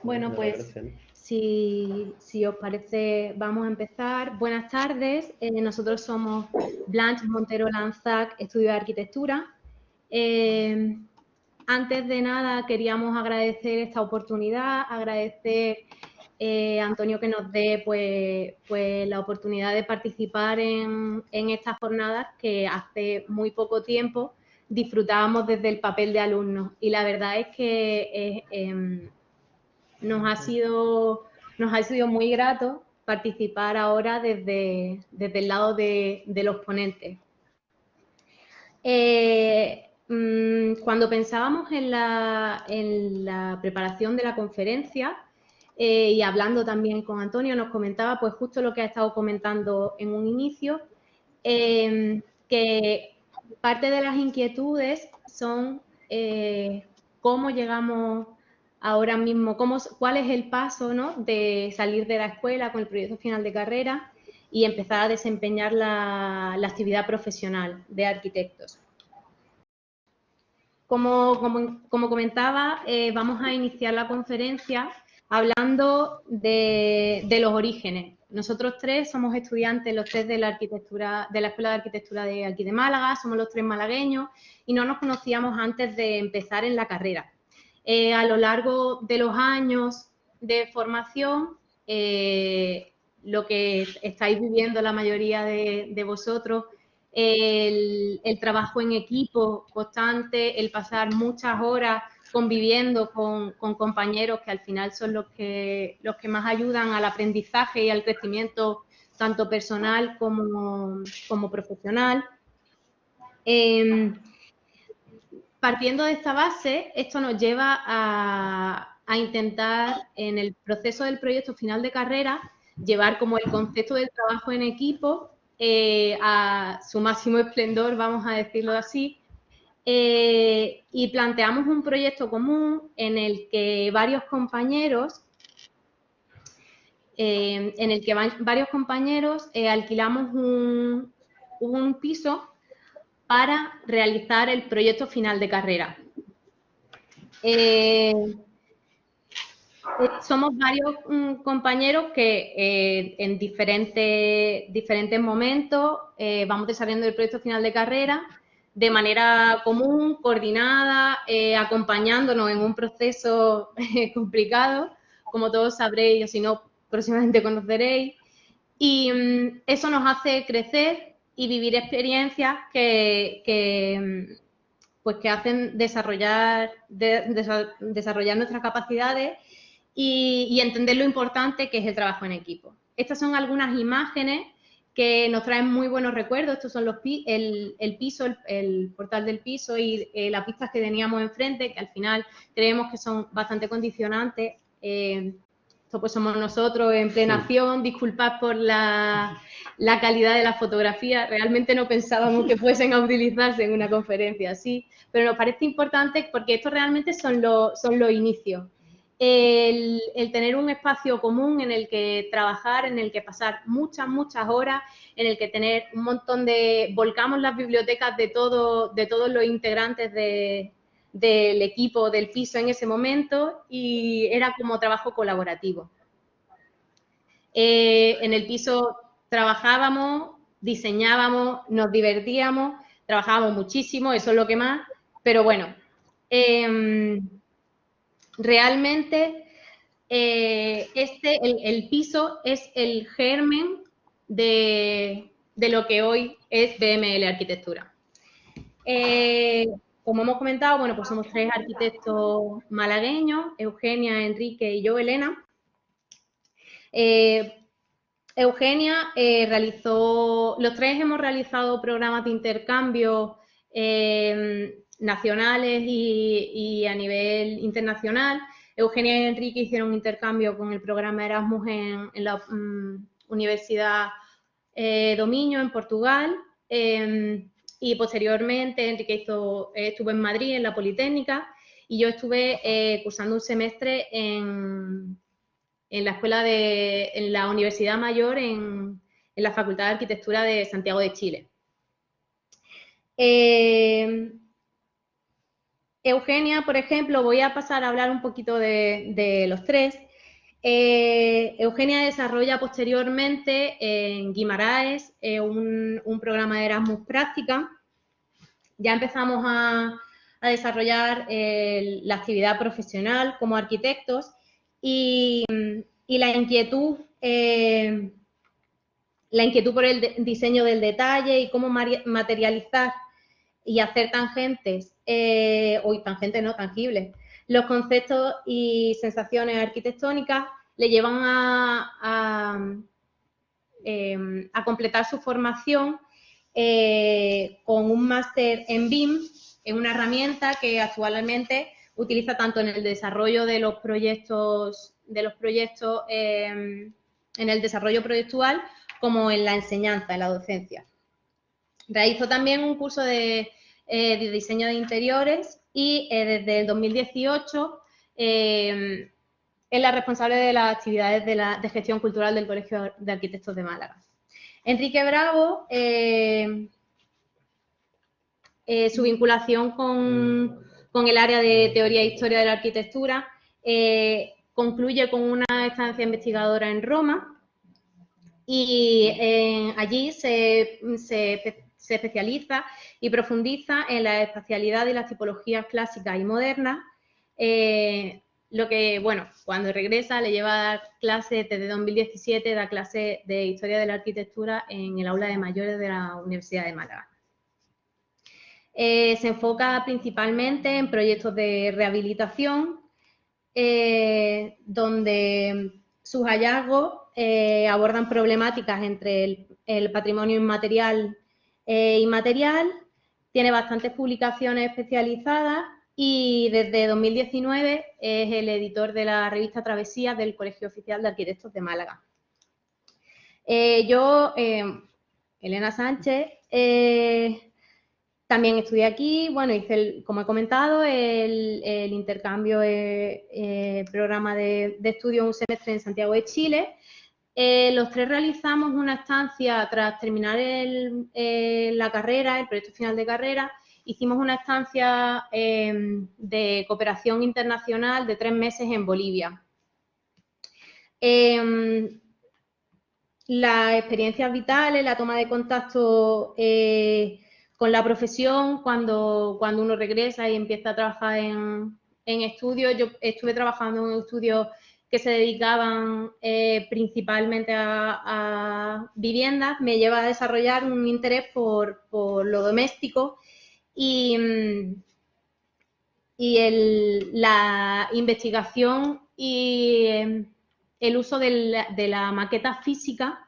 Bueno, pues si os parece, vamos a empezar. Buenas tardes, nosotros somos Blanche Montero Lanzac, Estudio de Arquitectura. Antes de nada, queríamos agradecer esta oportunidad, agradecer a Antonio que nos dé pues la oportunidad de participar en estas jornadas que hace muy poco tiempo disfrutábamos desde el papel de alumnos. Y la verdad es que nos ha sido muy grato participar ahora desde el lado de los ponentes. Cuando pensábamos en la preparación de la conferencia y hablando también con Antonio, nos comentaba pues justo lo que ha estado comentando en un inicio, que parte de las inquietudes son cómo llegamos ahora mismo, cuál es el paso, ¿no?, de salir de la escuela con el proyecto final de carrera y empezar a desempeñar la actividad profesional de arquitectos. Como comentaba, vamos a iniciar la conferencia hablando de los orígenes. Nosotros tres somos estudiantes, los tres de la Escuela de Arquitectura de aquí de Málaga, somos los tres malagueños y no nos conocíamos antes de empezar en la carrera. A lo largo de los años de formación, lo que estáis viviendo la mayoría de vosotros, el trabajo en equipo constante, el pasar muchas horas conviviendo con compañeros que al final son los que más ayudan al aprendizaje y al crecimiento tanto personal como profesional. Partiendo de esta base, esto nos lleva a intentar, en el proceso del proyecto final de carrera, llevar como el concepto del trabajo en equipo a su máximo esplendor, vamos a decirlo así, y planteamos un proyecto común en el que varios compañeros alquilamos un piso para realizar el proyecto final de carrera. Somos varios compañeros que en diferentes momentos vamos desarrollando el proyecto final de carrera de manera común, coordinada, acompañándonos en un proceso complicado, como todos sabréis, o si no, próximamente conoceréis. Y eso nos hace crecer y vivir experiencias que hacen desarrollar nuestras capacidades y entender lo importante que es el trabajo en equipo. Estas son algunas imágenes que nos traen muy buenos recuerdos. Estos son el piso, el portal del piso y las vistas que teníamos enfrente, que al final creemos que son bastante condicionantes. Esto pues somos nosotros en plena acción. Disculpad por la calidad de la fotografía. Realmente no pensábamos que fuesen a utilizarse en una conferencia así, pero nos parece importante porque estos realmente son los inicios. El tener un espacio común en el que trabajar, en el que pasar muchas horas, en el que tener un montón volcamos las bibliotecas de todos los integrantes del equipo del piso en ese momento y era como trabajo colaborativo. En el piso trabajábamos, diseñábamos, nos divertíamos, trabajábamos muchísimo, eso es lo que más, pero bueno, realmente el piso es el germen de lo que hoy es BML Arquitectura. Como hemos comentado, bueno, pues somos tres arquitectos malagueños, Eugenia, Enrique y yo, Elena. Eugenia los tres hemos realizado programas de intercambio nacionales y a nivel internacional. Eugenia y Enrique hicieron un intercambio con el programa Erasmus en la Universidad Dominio, en Portugal. Y posteriormente Enrique estuvo en Madrid, en la Politécnica, y yo estuve cursando un semestre en la Universidad Mayor, en la Facultad de Arquitectura de Santiago de Chile. Eugenia, por ejemplo, voy a pasar a hablar un poquito de los tres. Eugenia desarrolla posteriormente en Guimaraes un programa de Erasmus Práctica. Ya empezamos a desarrollar la actividad profesional como arquitectos y la inquietud por el diseño del detalle y cómo materializar y hacer tangentes, tangibles, los conceptos y sensaciones arquitectónicas le llevan a completar su formación con un máster en BIM, en una herramienta que actualmente utiliza tanto en el desarrollo de los proyectos, en el desarrollo proyectual como en la enseñanza, en la docencia. Realizó también un curso de diseño de interiores y desde el 2018 es la responsable de las actividades de gestión cultural del Colegio de Arquitectos de Málaga. Enrique Bravo, su vinculación con el área de teoría e historia de la arquitectura concluye con una estancia investigadora en Roma y allí se especializa y profundiza en la espacialidad de las tipologías clásicas y modernas, lo que, bueno, cuando regresa le lleva a dar clases desde 2017, da clases de Historia de la Arquitectura en el aula de mayores de la Universidad de Málaga. Se enfoca principalmente en proyectos de rehabilitación, donde sus hallazgos abordan problemáticas entre el patrimonio inmaterial e inmaterial, tiene bastantes publicaciones especializadas y desde 2019 es el editor de la revista Travesías del Colegio Oficial de Arquitectos de Málaga. Elena Sánchez, también estudié aquí, bueno, hice, como he comentado, el intercambio programa de estudio un semestre en Santiago de Chile. Los tres realizamos una estancia tras terminar la carrera, el proyecto final de carrera, hicimos una estancia de cooperación internacional de 3 meses en Bolivia. Las experiencias vitales, la toma de contacto con la profesión, cuando uno regresa y empieza a trabajar en estudios. Yo estuve trabajando en estudios que se dedicaban principalmente a viviendas, me lleva a desarrollar un interés por lo doméstico y la investigación y el uso de la maqueta física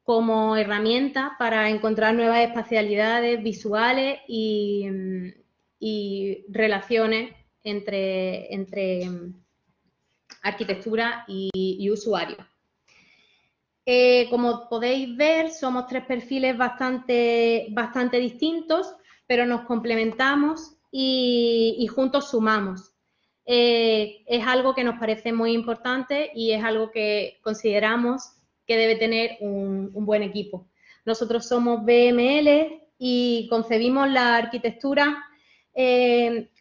como herramienta para encontrar nuevas espacialidades visuales y relaciones entre arquitectura y usuario. Como podéis ver, somos 3 perfiles bastante distintos, pero nos complementamos y juntos sumamos. Es algo que nos parece muy importante y es algo que consideramos que debe tener un buen equipo. Nosotros somos BML y concebimos la arquitectura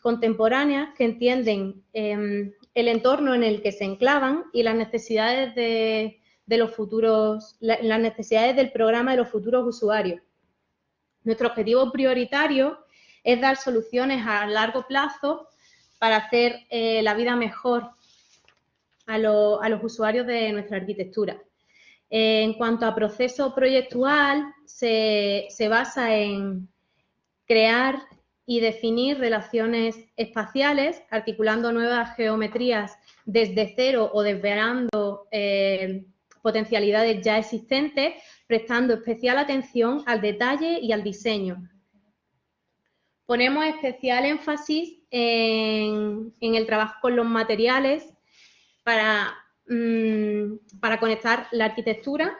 contemporánea que entienden el entorno en el que se enclavan y las necesidades de los futuros, las necesidades del programa de los futuros usuarios. Nuestro objetivo prioritario es dar soluciones a largo plazo para hacer la vida mejor a los usuarios de nuestra arquitectura. En cuanto a proceso proyectual, se basa en crear y definir relaciones espaciales, articulando nuevas geometrías desde cero o desvelando potencialidades ya existentes, prestando especial atención al detalle y al diseño. Ponemos especial énfasis en el trabajo con los materiales para conectar la arquitectura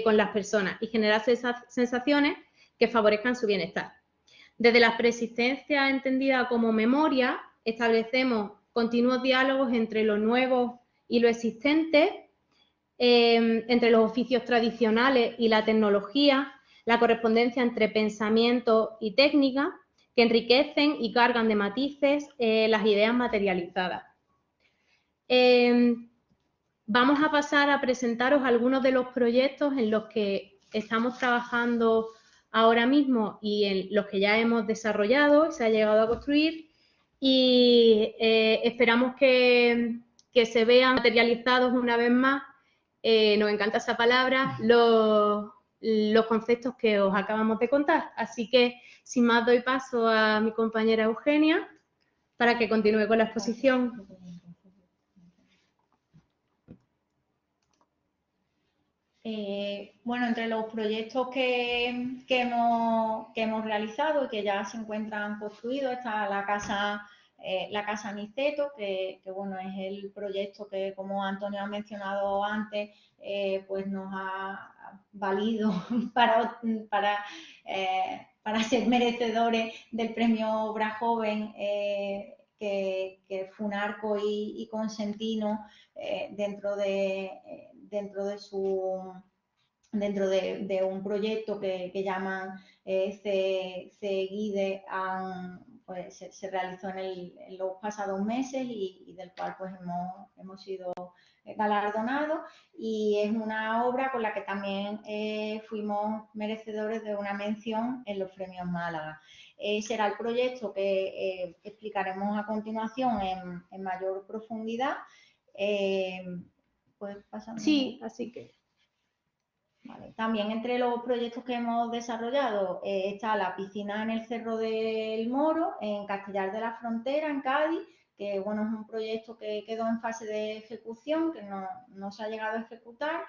con las personas y generar esas sensaciones que favorezcan su bienestar. Desde la preexistencia entendida como memoria, establecemos continuos diálogos entre lo nuevo y lo existente, entre los oficios tradicionales y la tecnología, la correspondencia entre pensamiento y técnica, que enriquecen y cargan de matices las ideas materializadas. Vamos a pasar a presentaros algunos de los proyectos en los que estamos trabajando ahora mismo y en los que ya hemos desarrollado y se ha llegado a construir, y esperamos que se vean materializados una vez más, nos encanta esa palabra, los conceptos que os acabamos de contar. Así que, sin más, doy paso a mi compañera Eugenia para que continúe con la exposición. Bueno, entre los proyectos que hemos realizado y que ya se encuentran construidos está la casa Niceto, que bueno, es el proyecto que, como Antonio ha mencionado antes, pues nos ha valido para ser merecedores del premio Obra Joven que Funarco y Consentino dentro de un proyecto que llaman CEGIDE, pues se realizó en los pasados meses y del cual pues hemos sido galardonados, y es una obra con la que también fuimos merecedores de una mención en los premios Málaga. Será el proyecto que explicaremos a continuación en mayor profundidad. Pues pasando. Sí, así que... Vale. También entre los proyectos que hemos desarrollado está la piscina en el Cerro del Moro, en Castellar de la Frontera, en Cádiz, que bueno, es un proyecto que quedó en fase de ejecución, que no se ha llegado a ejecutar,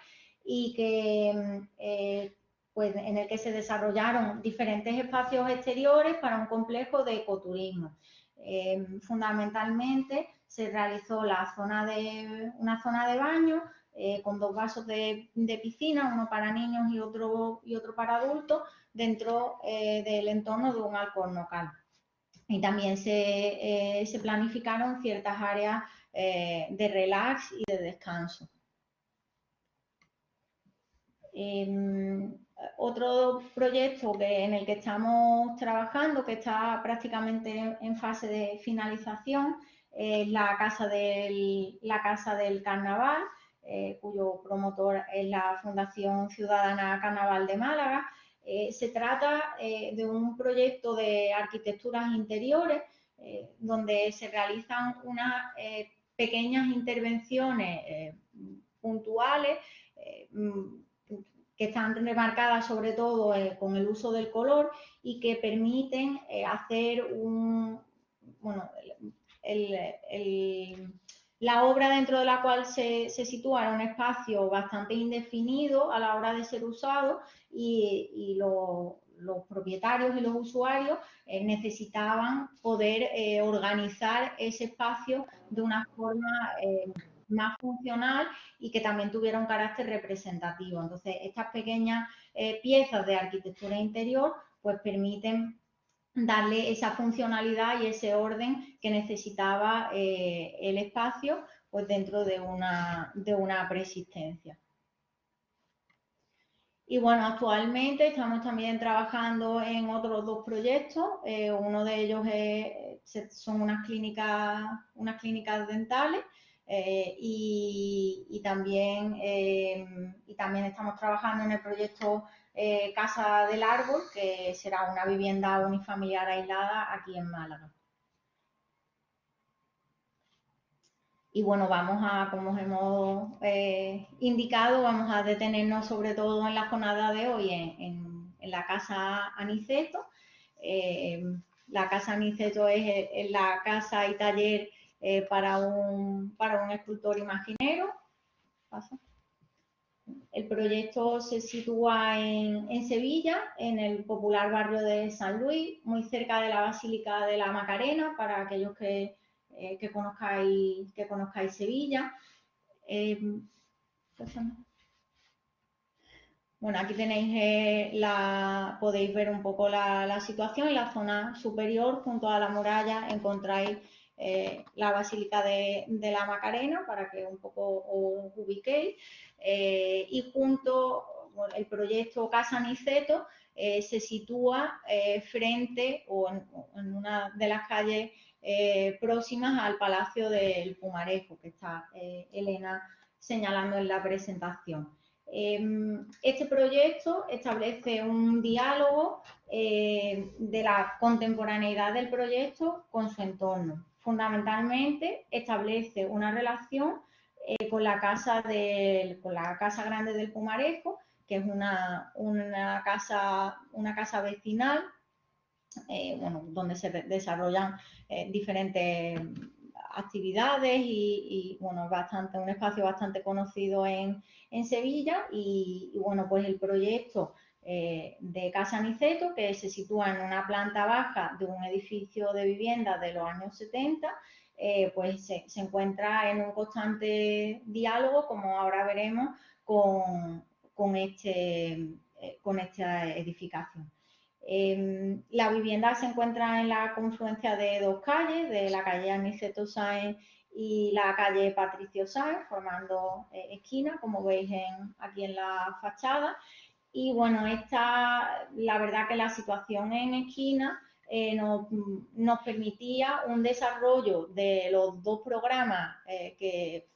y que pues en el que se desarrollaron diferentes espacios exteriores para un complejo de ecoturismo. Fundamentalmente se realizó una zona de baño con 2 vasos de piscina, uno para niños y otro para adultos, dentro del entorno de un alcornocal. Y también se planificaron ciertas áreas de relax y de descanso. Otro proyecto en el que estamos trabajando, que está prácticamente en fase de finalización, es la Casa del Carnaval, cuyo promotor es la Fundación Ciudadana Carnaval de Málaga. Se trata de un proyecto de arquitecturas interiores donde se realizan unas pequeñas intervenciones puntuales que están remarcadas sobre todo con el uso del color y que permiten hacer la obra dentro de la cual se sitúa era un espacio bastante indefinido a la hora de ser usado, y los propietarios y los usuarios necesitaban poder organizar ese espacio de una forma más funcional y que también tuviera un carácter representativo. Entonces, estas pequeñas piezas de arquitectura interior pues permiten darle esa funcionalidad y ese orden que necesitaba el espacio pues dentro de una preexistencia. Y bueno, actualmente estamos también trabajando en otros 2 proyectos. Uno de ellos son unas clínicas dentales. Y también estamos trabajando en el proyecto Casa del Árbol, que será una vivienda unifamiliar aislada aquí en Málaga. Y bueno, como os hemos indicado, vamos a detenernos sobre todo en la jornada de hoy en la Casa Aniceto. La Casa Aniceto es la casa y taller para un escultor imaginero. ¿Pasa? El proyecto se sitúa en Sevilla, en el popular barrio de San Luis, muy cerca de la Basílica de la Macarena, para aquellos que conozcáis Sevilla. Bueno, aquí tenéis podéis ver un poco la situación. En la zona superior, junto a la muralla, encontráis la Basílica de la Macarena, para que un poco os ubiquéis. Y junto el proyecto Casa Niceto se sitúa frente o en una de las calles próximas al Palacio del Pumarejo, que está Elena señalando en la presentación. Este proyecto establece un diálogo de la contemporaneidad del proyecto con su entorno. Fundamentalmente establece una relación con la casa grande del Pumarejo, que es una casa vecinal, bueno, donde se desarrollan diferentes actividades y bueno, un espacio bastante conocido en Sevilla y bueno, pues el proyecto de Casa Niceto, que se sitúa en una planta baja de un edificio de vivienda de los años 70, pues se encuentra en un constante diálogo, como ahora veremos, con esta edificación. La vivienda se encuentra en la confluencia de dos calles, de la calle Aniceto Sáenz y la calle Patricio Sáenz, formando esquina, como veis aquí en la fachada. Y bueno, la verdad que la situación en esquina nos permitía un desarrollo de los dos programas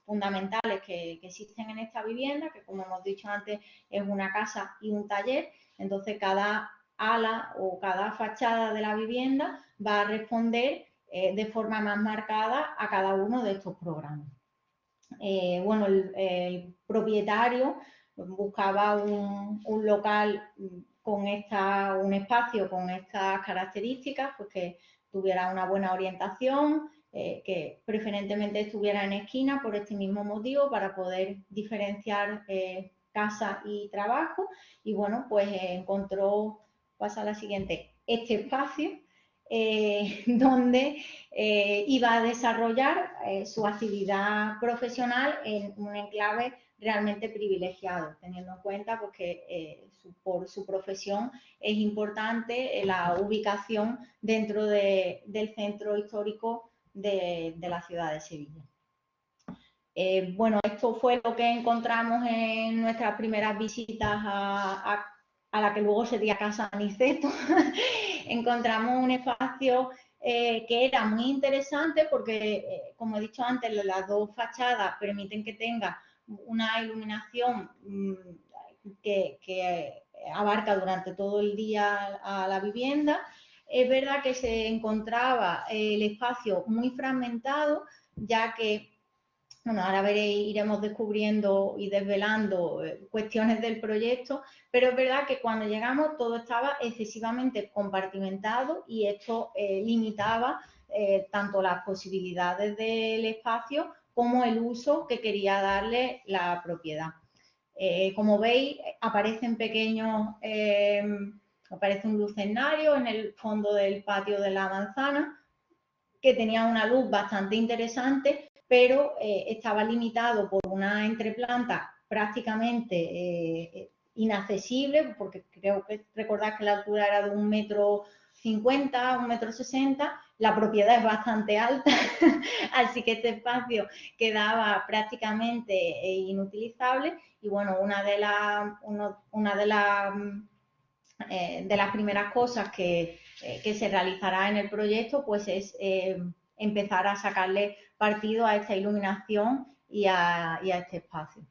fundamentales que existen en esta vivienda, que como hemos dicho antes es una casa y un taller. Entonces cada ala o cada fachada de la vivienda va a responder de forma más marcada a cada uno de estos programas. Bueno, el propietario buscaba un local un espacio con estas características, pues que tuviera una buena orientación, que preferentemente estuviera en esquina por este mismo motivo, para poder diferenciar casa y trabajo. Y bueno, pues encontró, pasa a la siguiente, este espacio donde iba a desarrollar su actividad profesional en un enclave realmente privilegiado, teniendo en cuenta pues, que por su profesión es importante la ubicación dentro del centro histórico de la ciudad de Sevilla. Bueno, esto fue lo que encontramos en nuestras primeras visitas a la que luego sería Casa Niceto. Encontramos un espacio que era muy interesante porque, como he dicho antes, las dos fachadas permiten que tenga una iluminación que abarca durante todo el día a la vivienda. Es verdad que se encontraba el espacio muy fragmentado, ya que bueno, ahora iremos descubriendo y desvelando cuestiones del proyecto, pero es verdad que cuando llegamos todo estaba excesivamente compartimentado y esto limitaba tanto las posibilidades del espacio como el uso que quería darle la propiedad. Como veis, aparece un lucernario en el fondo del patio de la manzana, que tenía una luz bastante interesante, pero estaba limitado por una entreplanta prácticamente inaccesible, porque creo que recordad que la altura era de 1,50 m, 1,60 m, la propiedad es bastante alta, así que este espacio quedaba prácticamente inutilizable. Y bueno, una de las primeras cosas que se realizará en el proyecto pues es empezar a sacarle partido a esta iluminación y a este espacio.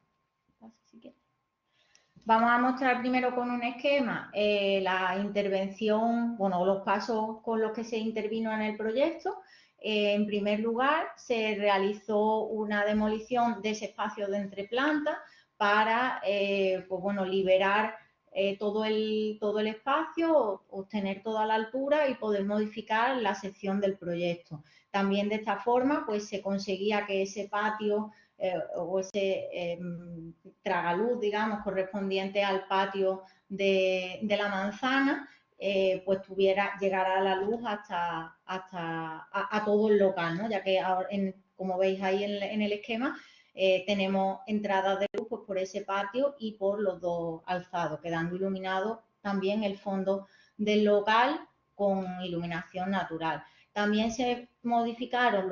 Vamos a mostrar primero con un esquema la intervención, bueno, los pasos con los que se intervino en el proyecto. En primer lugar, se realizó una demolición de ese espacio de entreplanta para pues, bueno, liberar todo el espacio, obtener toda la altura y poder modificar la sección del proyecto. También de esta forma pues se conseguía que ese patio o ese tragaluz, digamos, correspondiente al patio de la manzana, pues llegara la luz hasta a todo el local, ¿no? Ya que ahora, como veis ahí en el esquema, tenemos entradas de luz pues, por ese patio y por los dos alzados, quedando iluminado también el fondo del local con iluminación natural. También se modificaron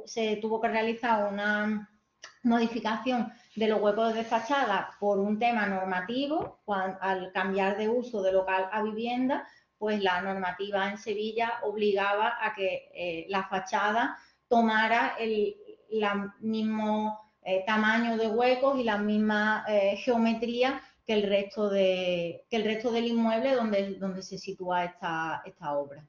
se tuvo que realizar una modificación los huecos de fachada por un tema normativo. Al cambiar de uso de local a vivienda, pues la normativa en Sevilla obligaba a que la fachada tomara el mismo tamaño de huecos y la misma geometría que el resto del inmueble donde se sitúa esta obra.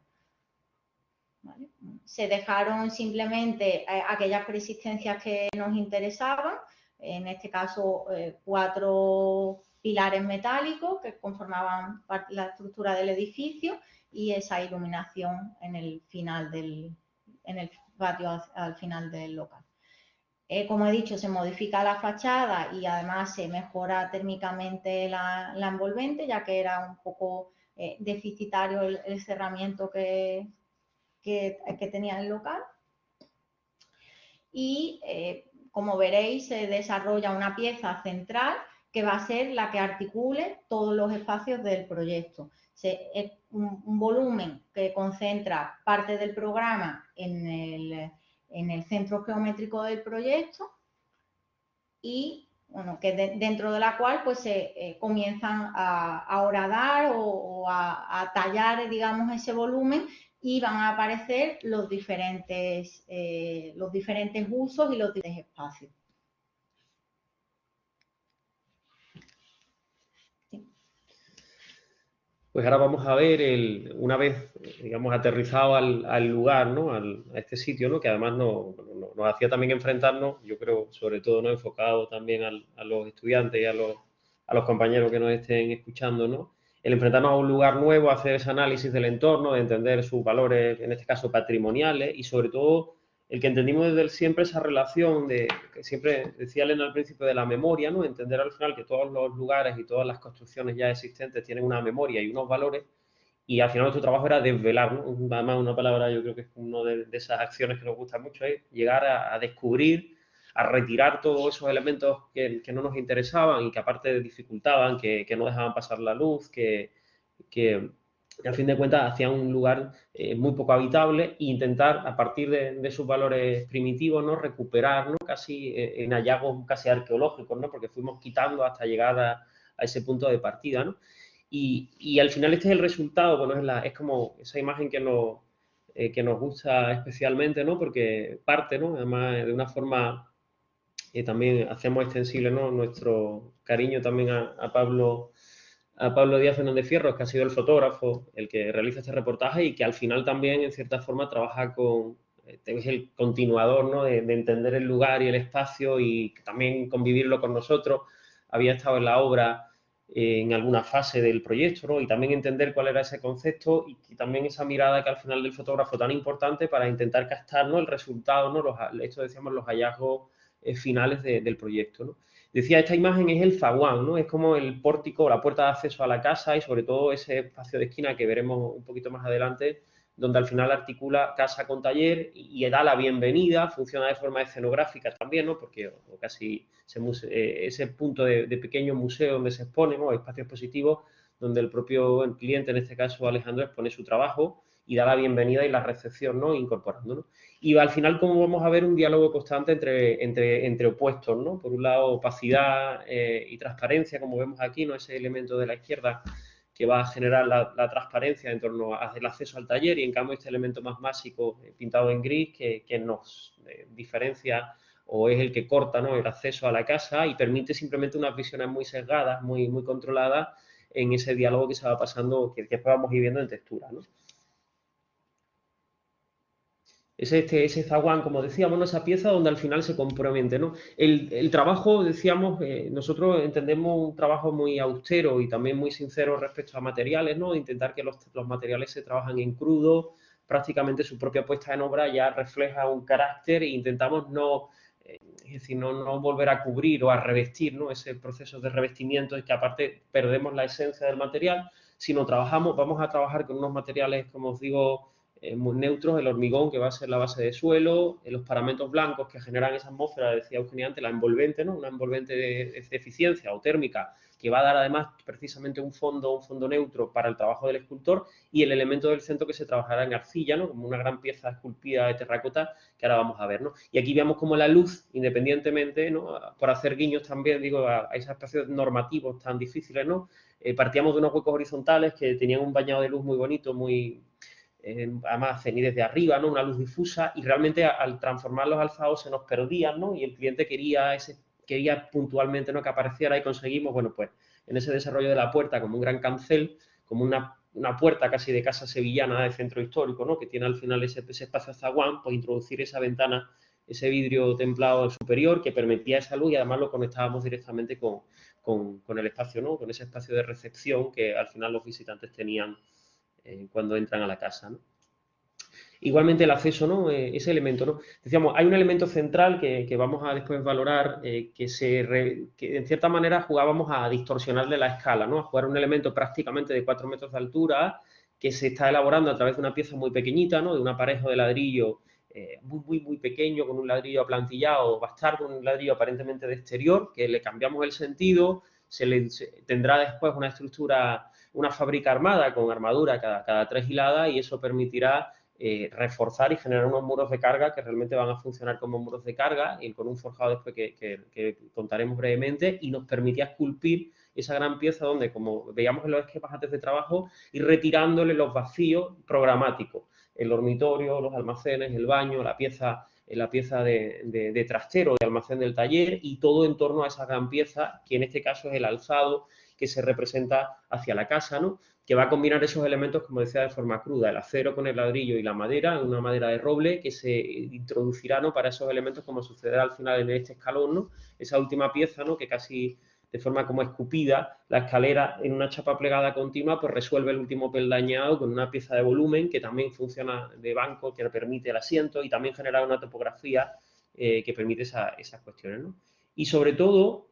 ¿Vale? Se dejaron simplemente aquellas persistencias que nos interesaban, en este caso 4 pilares metálicos que conformaban la estructura del edificio y esa iluminación en el final en el patio al final del local. Como he dicho, se modifica la fachada y además se mejora térmicamente la envolvente, ya que era un poco deficitario el cerramiento que tenía el local. Y como veréis, se desarrolla una pieza central que va a ser la que articule todos los espacios del proyecto. Es un volumen que concentra parte del programa en el centro geométrico del proyecto y bueno, que dentro de la cual pues se comienzan a horadar o a tallar, digamos, ese volumen, y van a aparecer los diferentes usos y los diferentes espacios. Pues ahora vamos a ver, una vez, digamos, aterrizado al lugar, ¿no? A este sitio, ¿no? Que además nos hacía también enfrentarnos, yo creo, sobre todo, ¿no? Enfocado también a los estudiantes y a los compañeros que nos estén escuchando, ¿no? El enfrentarnos a un lugar nuevo, hacer ese análisis del entorno, de entender sus valores, en este caso patrimoniales, y sobre todo el que entendimos desde siempre esa relación que siempre decía Elena al principio, de la memoria, ¿no? Entender al final que todos los lugares y todas las construcciones ya existentes tienen una memoria y unos valores, y al final nuestro trabajo era desvelar, ¿no? Además, una palabra, yo creo que es una de esas acciones que nos gusta mucho, es llegar a descubrir, a retirar todos esos elementos que no nos interesaban y que aparte dificultaban, que no dejaban pasar la luz, que a fin de cuentas hacían un lugar muy poco habitable, e intentar, a partir de sus valores primitivos, ¿no? Recuperar, ¿no? Casi en hallazgos casi arqueológicos, ¿no? Porque fuimos quitando hasta llegar a ese punto de partida, ¿no? Y al final este es el resultado, bueno, es como esa imagen que nos gusta especialmente, ¿no? Porque parte, ¿no? Además, de una forma también hacemos extensible, ¿no? Nuestro cariño también a Pablo Díaz Fernández Fierro, que ha sido el fotógrafo, el que realiza este reportaje y que al final también, en cierta forma, trabaja es el continuador, ¿no? de entender el lugar y el espacio y también convivirlo con nosotros. Había estado en la obra en alguna fase del proyecto, ¿no? Y también entender cuál era ese concepto y también esa mirada que al final del fotógrafo tan importante para intentar captar, ¿no? El resultado, ¿no? Esto decíamos, los hallazgos finales del proyecto, ¿no? Decía, esta imagen es el zaguán, ¿no? Es como el pórtico, la puerta de acceso a la casa y sobre todo ese espacio de esquina que veremos un poquito más adelante, donde al final articula casa con taller y da la bienvenida, funciona de forma escenográfica también, ¿no? Porque casi ese punto de pequeño museo donde se exponen, ¿no? Espacios expositivos donde el propio cliente, en este caso Alejandro, expone su trabajo y da la bienvenida y la recepción, ¿no? Incorporando, ¿no? Y al final, como vamos a ver, un diálogo constante entre opuestos, ¿no? Por un lado, opacidad y transparencia, como vemos aquí, ¿no? Ese elemento de la izquierda que va a generar la transparencia en torno al acceso al taller, y en cambio este elemento más básico, pintado en gris, que nos diferencia o es el que corta, ¿no? El acceso a la casa y permite simplemente unas visiones muy sesgadas, muy controladas en ese diálogo que se va pasando, que después vamos a ir viendo en textura, ¿no? Es ese zaguán, como decíamos, ¿no? Esa pieza donde al final se compromete, ¿no? El trabajo, decíamos, nosotros entendemos un trabajo muy austero y también muy sincero respecto a materiales, ¿no? Intentar que los materiales se trabajan en crudo, prácticamente su propia puesta en obra ya refleja un carácter e intentamos es decir, no volver a cubrir o a revestir, ¿no? Ese proceso de revestimiento es que aparte perdemos la esencia del material, sino vamos a trabajar con unos materiales, como os digo, muy neutros, el hormigón que va a ser la base de suelo, los paramentos blancos que generan esa atmósfera, decía Eugenia antes, la envolvente, ¿no? Una envolvente de eficiencia o térmica que va a dar además precisamente un fondo neutro para el trabajo del escultor, y el elemento del centro que se trabajará en arcilla, ¿no? Como una gran pieza esculpida de terracota que ahora vamos a ver, ¿no? Y aquí vemos como la luz, independientemente, ¿no? Por hacer guiños también, digo, a esos espacios normativos tan difíciles, ¿no? Partíamos de unos huecos horizontales que tenían un bañado de luz muy bonito, muy... además venir desde arriba, ¿no? Una luz difusa, y realmente al transformar los alzados se nos perdían, ¿no? Y el cliente quería puntualmente, ¿no? Que apareciera, y conseguimos, bueno, pues en ese desarrollo de la puerta como un gran cancel, como una puerta casi de casa sevillana de centro histórico, ¿no? Que tiene al final ese espacio zaguán, pues introducir esa ventana, ese vidrio templado superior que permitía esa luz, y además lo conectábamos directamente con el espacio, ¿no? Con ese espacio de recepción que al final los visitantes tenían cuando entran a la casa, ¿no? Igualmente el acceso, ¿no? Ese elemento, ¿no? Decíamos, hay un elemento central que vamos a después valorar, que en cierta manera jugábamos a distorsionarle la escala, ¿no? A jugar un elemento prácticamente de 4 metros de altura que se está elaborando a través de una pieza muy pequeñita, ¿no? De un aparejo de ladrillo muy pequeño, con un ladrillo aplantillado, bastardo, un ladrillo aparentemente de exterior, que le cambiamos el sentido, tendrá después una estructura, una fábrica armada con armadura cada 3 hiladas, y eso permitirá reforzar y generar unos muros de carga que realmente van a funcionar como muros de carga, y con un forjado después que contaremos brevemente, y nos permitía esculpir esa gran pieza donde, como veíamos en los esquemas antes de trabajo, ir retirándole los vacíos programáticos, el dormitorio, los almacenes, el baño, la pieza de trastero, de almacén del taller, y todo en torno a esa gran pieza, que en este caso es el alzado que se representa hacia la casa, ¿no? Que va a combinar esos elementos, como decía, de forma cruda, el acero con el ladrillo y la madera, una madera de roble que se introducirá, ¿no? Para esos elementos, como sucederá al final en este escalón, ¿no? Esa última pieza, ¿no? Que casi de forma como escupida, la escalera en una chapa plegada continua, pues resuelve el último peldañado con una pieza de volumen que también funciona de banco, que permite el asiento, y también genera una topografía que permite esas cuestiones, ¿no? Y sobre todo,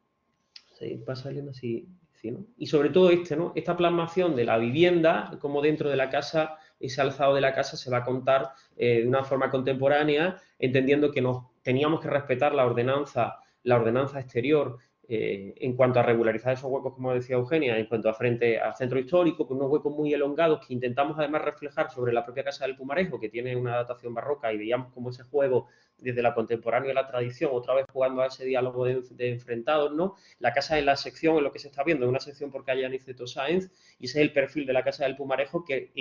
¿sí? Va saliendo así, ¿sí, no? Y sobre todo ¿no? Esta plasmación de la vivienda, como dentro de la casa, ese alzado de la casa se va a contar de una forma contemporánea, entendiendo que teníamos que respetar la ordenanza exterior en cuanto a regularizar esos huecos, como decía Eugenia, en cuanto a frente al centro histórico, con unos huecos muy elongados que intentamos además reflejar sobre la propia Casa del Pumarejo, que tiene una datación barroca, y veíamos como ese juego desde la contemporánea y la tradición, otra vez jugando a ese diálogo de enfrentados, ¿no? La casa en la sección, en lo que se está viendo, es una sección por calle Aniceto Sáenz, y ese es el perfil de la Casa del Pumarejo que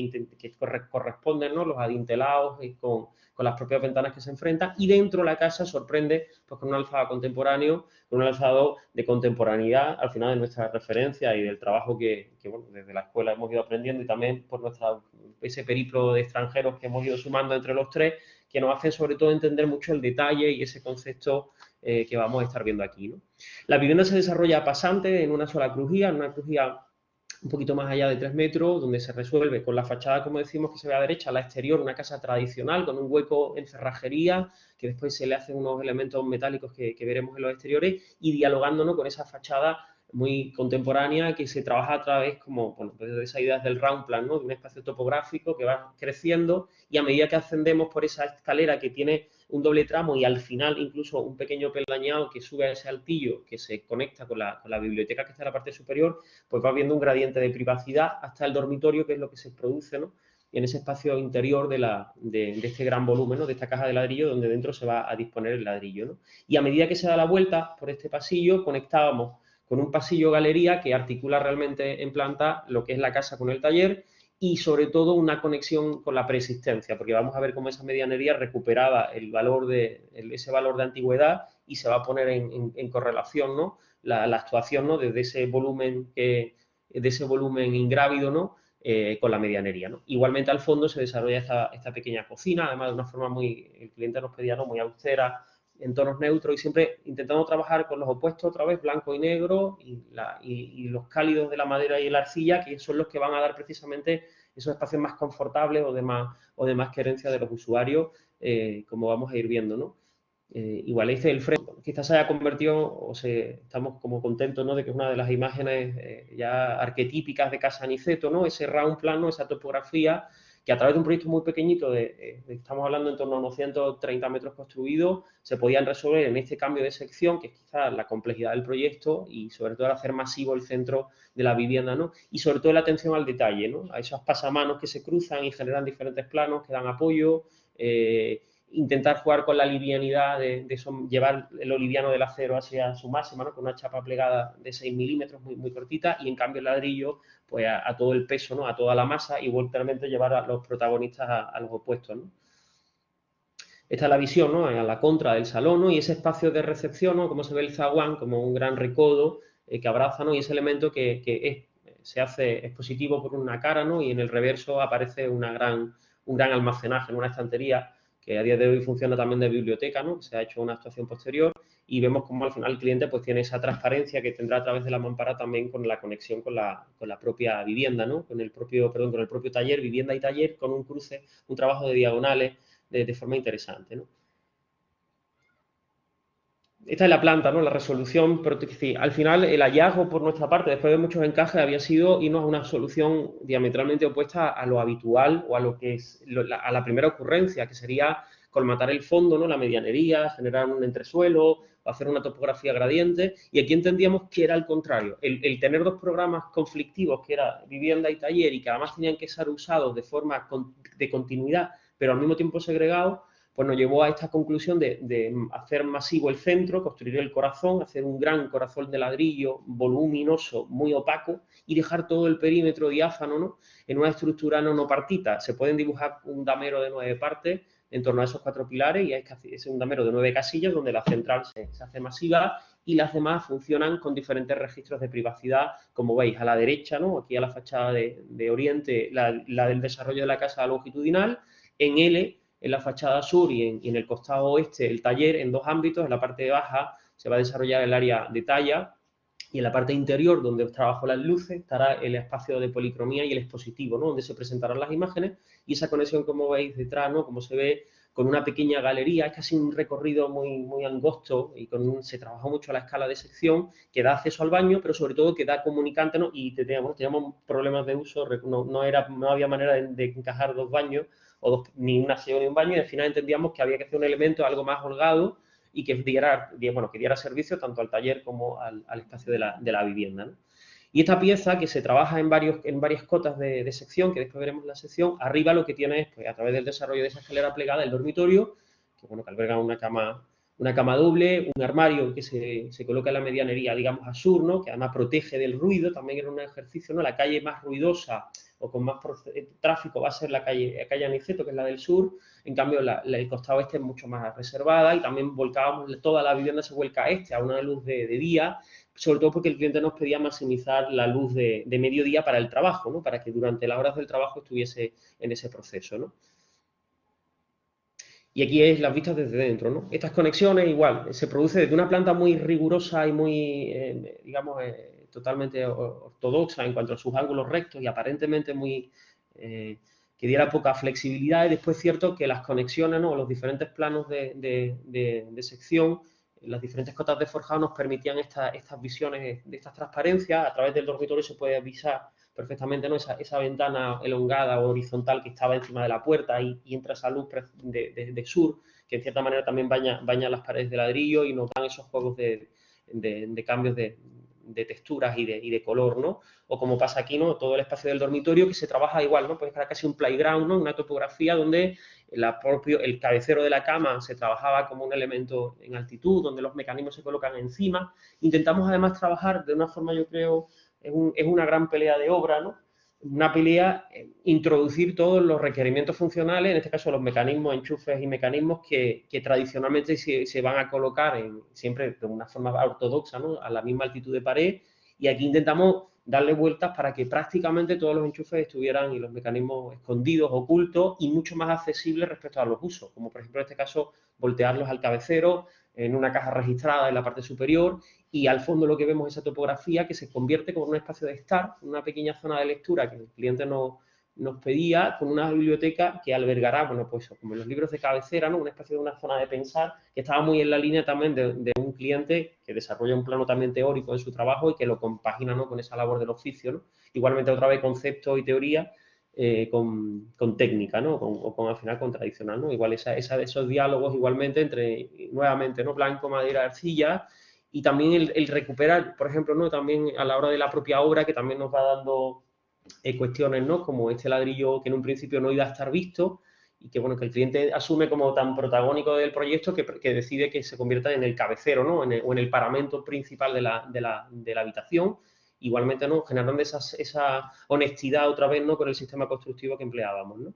corresponden, ¿no? Los adintelados y con las propias ventanas que se enfrentan, y dentro de la casa sorprende pues, con un alzado contemporáneo, con un alzado de contemporaneidad, al final de nuestra referencia y del trabajo que bueno, desde la escuela hemos ido aprendiendo, y también por ese periplo de extranjeros que hemos ido sumando entre los tres, que nos hacen sobre todo entender mucho el detalle y ese concepto que vamos a estar viendo aquí, ¿no? La vivienda se desarrolla pasante en una sola crujía, en una crujía un poquito más allá de 3 metros, donde se resuelve con la fachada, como decimos, que se ve a la derecha, a la exterior, una casa tradicional con un hueco en cerrajería, que después se le hacen unos elementos metálicos que veremos en los exteriores, y dialogando, ¿no? Con esa fachada muy contemporánea que se trabaja a través, como, bueno, pues de esas ideas del round plan, ¿no? De un espacio topográfico que va creciendo, y a medida que ascendemos por esa escalera que tiene un doble tramo y al final incluso un pequeño peldañado que sube a ese altillo que se conecta con la biblioteca que está en la parte superior, pues va viendo un gradiente de privacidad hasta el dormitorio, que es lo que se produce, ¿no? Y en ese espacio interior de este gran volumen, ¿no? De esta caja de ladrillo, donde dentro se va a disponer el ladrillo, ¿no? Y a medida que se da la vuelta por este pasillo, conectábamos con un pasillo-galería que articula realmente en planta lo que es la casa con el taller, y sobre todo una conexión con la preexistencia, porque vamos a ver cómo esa medianería recuperaba ese valor de antigüedad, y se va a poner en correlación, ¿no? La actuación, ¿no? Desde ese volumen ingrávido, ¿no? Con la medianería, ¿no? Igualmente al fondo se desarrolla esta pequeña cocina, además de una forma el cliente nos pedía, ¿no? Muy austera, en tonos neutros, y siempre intentando trabajar con los opuestos otra vez, blanco y negro, y los cálidos de la madera y la arcilla, que son los que van a dar precisamente esos espacios más confortables o de más querencia de los usuarios, como vamos a ir viendo, ¿no? Igual el fresco quizás se haya convertido, estamos como contentos, ¿no? De que es una de las imágenes ya arquetípicas de Casa Aniceto, ¿no? Ese round plano, esa topografía que a través de un proyecto muy pequeñito, estamos hablando en torno a unos 130 metros construidos, se podían resolver en este cambio de sección, que es quizás la complejidad del proyecto y sobre todo el hacer masivo el centro de la vivienda, ¿no? Y sobre todo la atención al detalle, ¿no? A esos pasamanos que se cruzan y generan diferentes planos que dan apoyo, intentar jugar con la livianidad de eso, llevar lo liviano del acero hacia su máxima, ¿no? Con una chapa plegada de 6 milímetros muy, muy cortita, y en cambio el ladrillo pues a todo el peso, ¿no? A toda la masa, y igualmente llevar a los protagonistas a los opuestos, ¿no? Esta es la visión, ¿no? A la contra del salón, ¿no? Y ese espacio de recepción, ¿no? Como se ve el zaguán, como un gran recodo que abraza, ¿no? Y ese elemento que se hace expositivo por una cara, ¿no? Y en el reverso aparece un gran almacenaje en una estantería que a día de hoy funciona también de biblioteca, ¿no? Se ha hecho una actuación posterior y vemos cómo al final el cliente pues tiene esa transparencia que tendrá a través de la mampara también con la conexión con la propia vivienda, ¿no? Con el propio taller, vivienda y taller, con un cruce, un trabajo de diagonales de forma interesante, ¿no? Esta es la planta, ¿no? La resolución, pero al final el hallazgo por nuestra parte, después de muchos encajes, había sido irnos a una solución diametralmente opuesta a lo habitual o a lo que es a la primera ocurrencia, que sería colmatar el fondo, ¿no? La medianería, generar un entresuelo o hacer una topografía gradiente, y aquí entendíamos que era al contrario. El tener dos programas conflictivos, que era vivienda y taller, y que además tenían que ser usados de forma de continuidad, pero al mismo tiempo segregados, pues nos llevó a esta conclusión de hacer masivo el centro, construir el corazón, hacer un gran corazón de ladrillo voluminoso, muy opaco, y dejar todo el perímetro diáfano, ¿no? En una estructura nonopartita. Se pueden dibujar un damero de 9 partes en torno a esos 4 pilares, y es un damero de 9 casillas donde la central se hace masiva y las demás funcionan con diferentes registros de privacidad, como veis a la derecha, ¿no? Aquí a la fachada de oriente, la del desarrollo de la casa longitudinal, en L, en la fachada sur y en el costado oeste el taller en dos ámbitos. En la parte baja se va a desarrollar el área de talla, y en la parte interior, donde trabajo las luces, estará el espacio de policromía y el expositivo, ¿no? Donde se presentarán las imágenes, y esa conexión, como veis detrás, ¿no? Como se ve, con una pequeña galería, es casi un recorrido muy, muy angosto, y se trabajó mucho a la escala de sección, que da acceso al baño, pero sobre todo que da comunicante, ¿no? Y teníamos problemas de uso, no había manera de encajar dos baños, ni un aseo ni un baño, y al final entendíamos que había que hacer un elemento algo más holgado y que diera servicio tanto al taller como al espacio de la vivienda, ¿no? Y esta pieza, que se trabaja en varias cotas de sección, que después veremos en la sección, arriba lo que tiene es, pues, a través del desarrollo de esa escalera plegada, el dormitorio, que alberga una cama doble, un armario que se coloca en la medianería, digamos, a sur, ¿no? Que además protege del ruido, también era un ejercicio, ¿no? La calle más ruidosa o con más tráfico va a ser la calle Aniceto, que es la del sur. En cambio, el costado este es mucho más reservada, y también toda la vivienda se vuelca a a una luz de día, sobre todo porque el cliente nos pedía maximizar la luz de mediodía para el trabajo, ¿no? Para que durante las horas del trabajo estuviese en ese proceso, ¿no? Y aquí es las vistas desde dentro, ¿no? Estas conexiones, igual, se produce desde una planta muy rigurosa y muy, digamos, totalmente ortodoxa en cuanto a sus ángulos rectos y aparentemente muy, que diera poca flexibilidad. Y después es cierto que las conexiones, ¿no? Los diferentes planos de sección, las diferentes cotas de forjado nos permitían estas visiones de estas transparencias. A través del dormitorio se puede avisar perfectamente, ¿no? Esa ventana elongada o horizontal que estaba encima de la puerta, y entra esa luz de sur, que en cierta manera también baña las paredes de ladrillo y nos dan esos juegos de cambios de texturas y de color, ¿no? O como pasa aquí, ¿no? Todo el espacio del dormitorio, que se trabaja igual, ¿no? Pues era casi un playground, ¿no? Una topografía donde el cabecero de la cama se trabajaba como un elemento en altitud, donde los mecanismos se colocan encima. Intentamos además trabajar de una forma, yo creo, es una gran pelea de obra, ¿no? Una pelea, introducir todos los requerimientos funcionales, en este caso los mecanismos, enchufes y mecanismos que tradicionalmente se van a colocar siempre de una forma ortodoxa, ¿no? A la misma altitud de pared, y aquí intentamos darle vueltas para que prácticamente todos los enchufes estuvieran y los mecanismos escondidos, ocultos y mucho más accesibles respecto a los usos, como por ejemplo en este caso voltearlos al cabecero, en una caja registrada en la parte superior, y al fondo lo que vemos es esa topografía que se convierte como un espacio de estar, una pequeña zona de lectura que el cliente nos pedía, con una biblioteca que albergará, bueno, pues como en los libros de cabecera, ¿no? Una especie de una zona de pensar, que estaba muy en la línea también de un cliente que desarrolla un plano también teórico en su trabajo y que lo compagina, ¿no? Con esa labor del oficio, ¿no? Igualmente, otra vez, concepto y teoría con técnica, ¿no? O al final con tradicional, ¿no? Igual esos diálogos igualmente entre, nuevamente, ¿no? Blanco, madera, arcilla, y también el recuperar, por ejemplo, ¿no? También a la hora de la propia obra, que también nos va dando cuestiones, ¿no? Como este ladrillo que en un principio no iba a estar visto, y que, bueno, que el cliente asume como tan protagónico del proyecto que decide que se convierta en el cabecero, ¿no? O en el paramento principal de la habitación. Igualmente, ¿no? Generando esa honestidad otra vez, ¿no? Con el sistema constructivo que empleábamos, ¿no?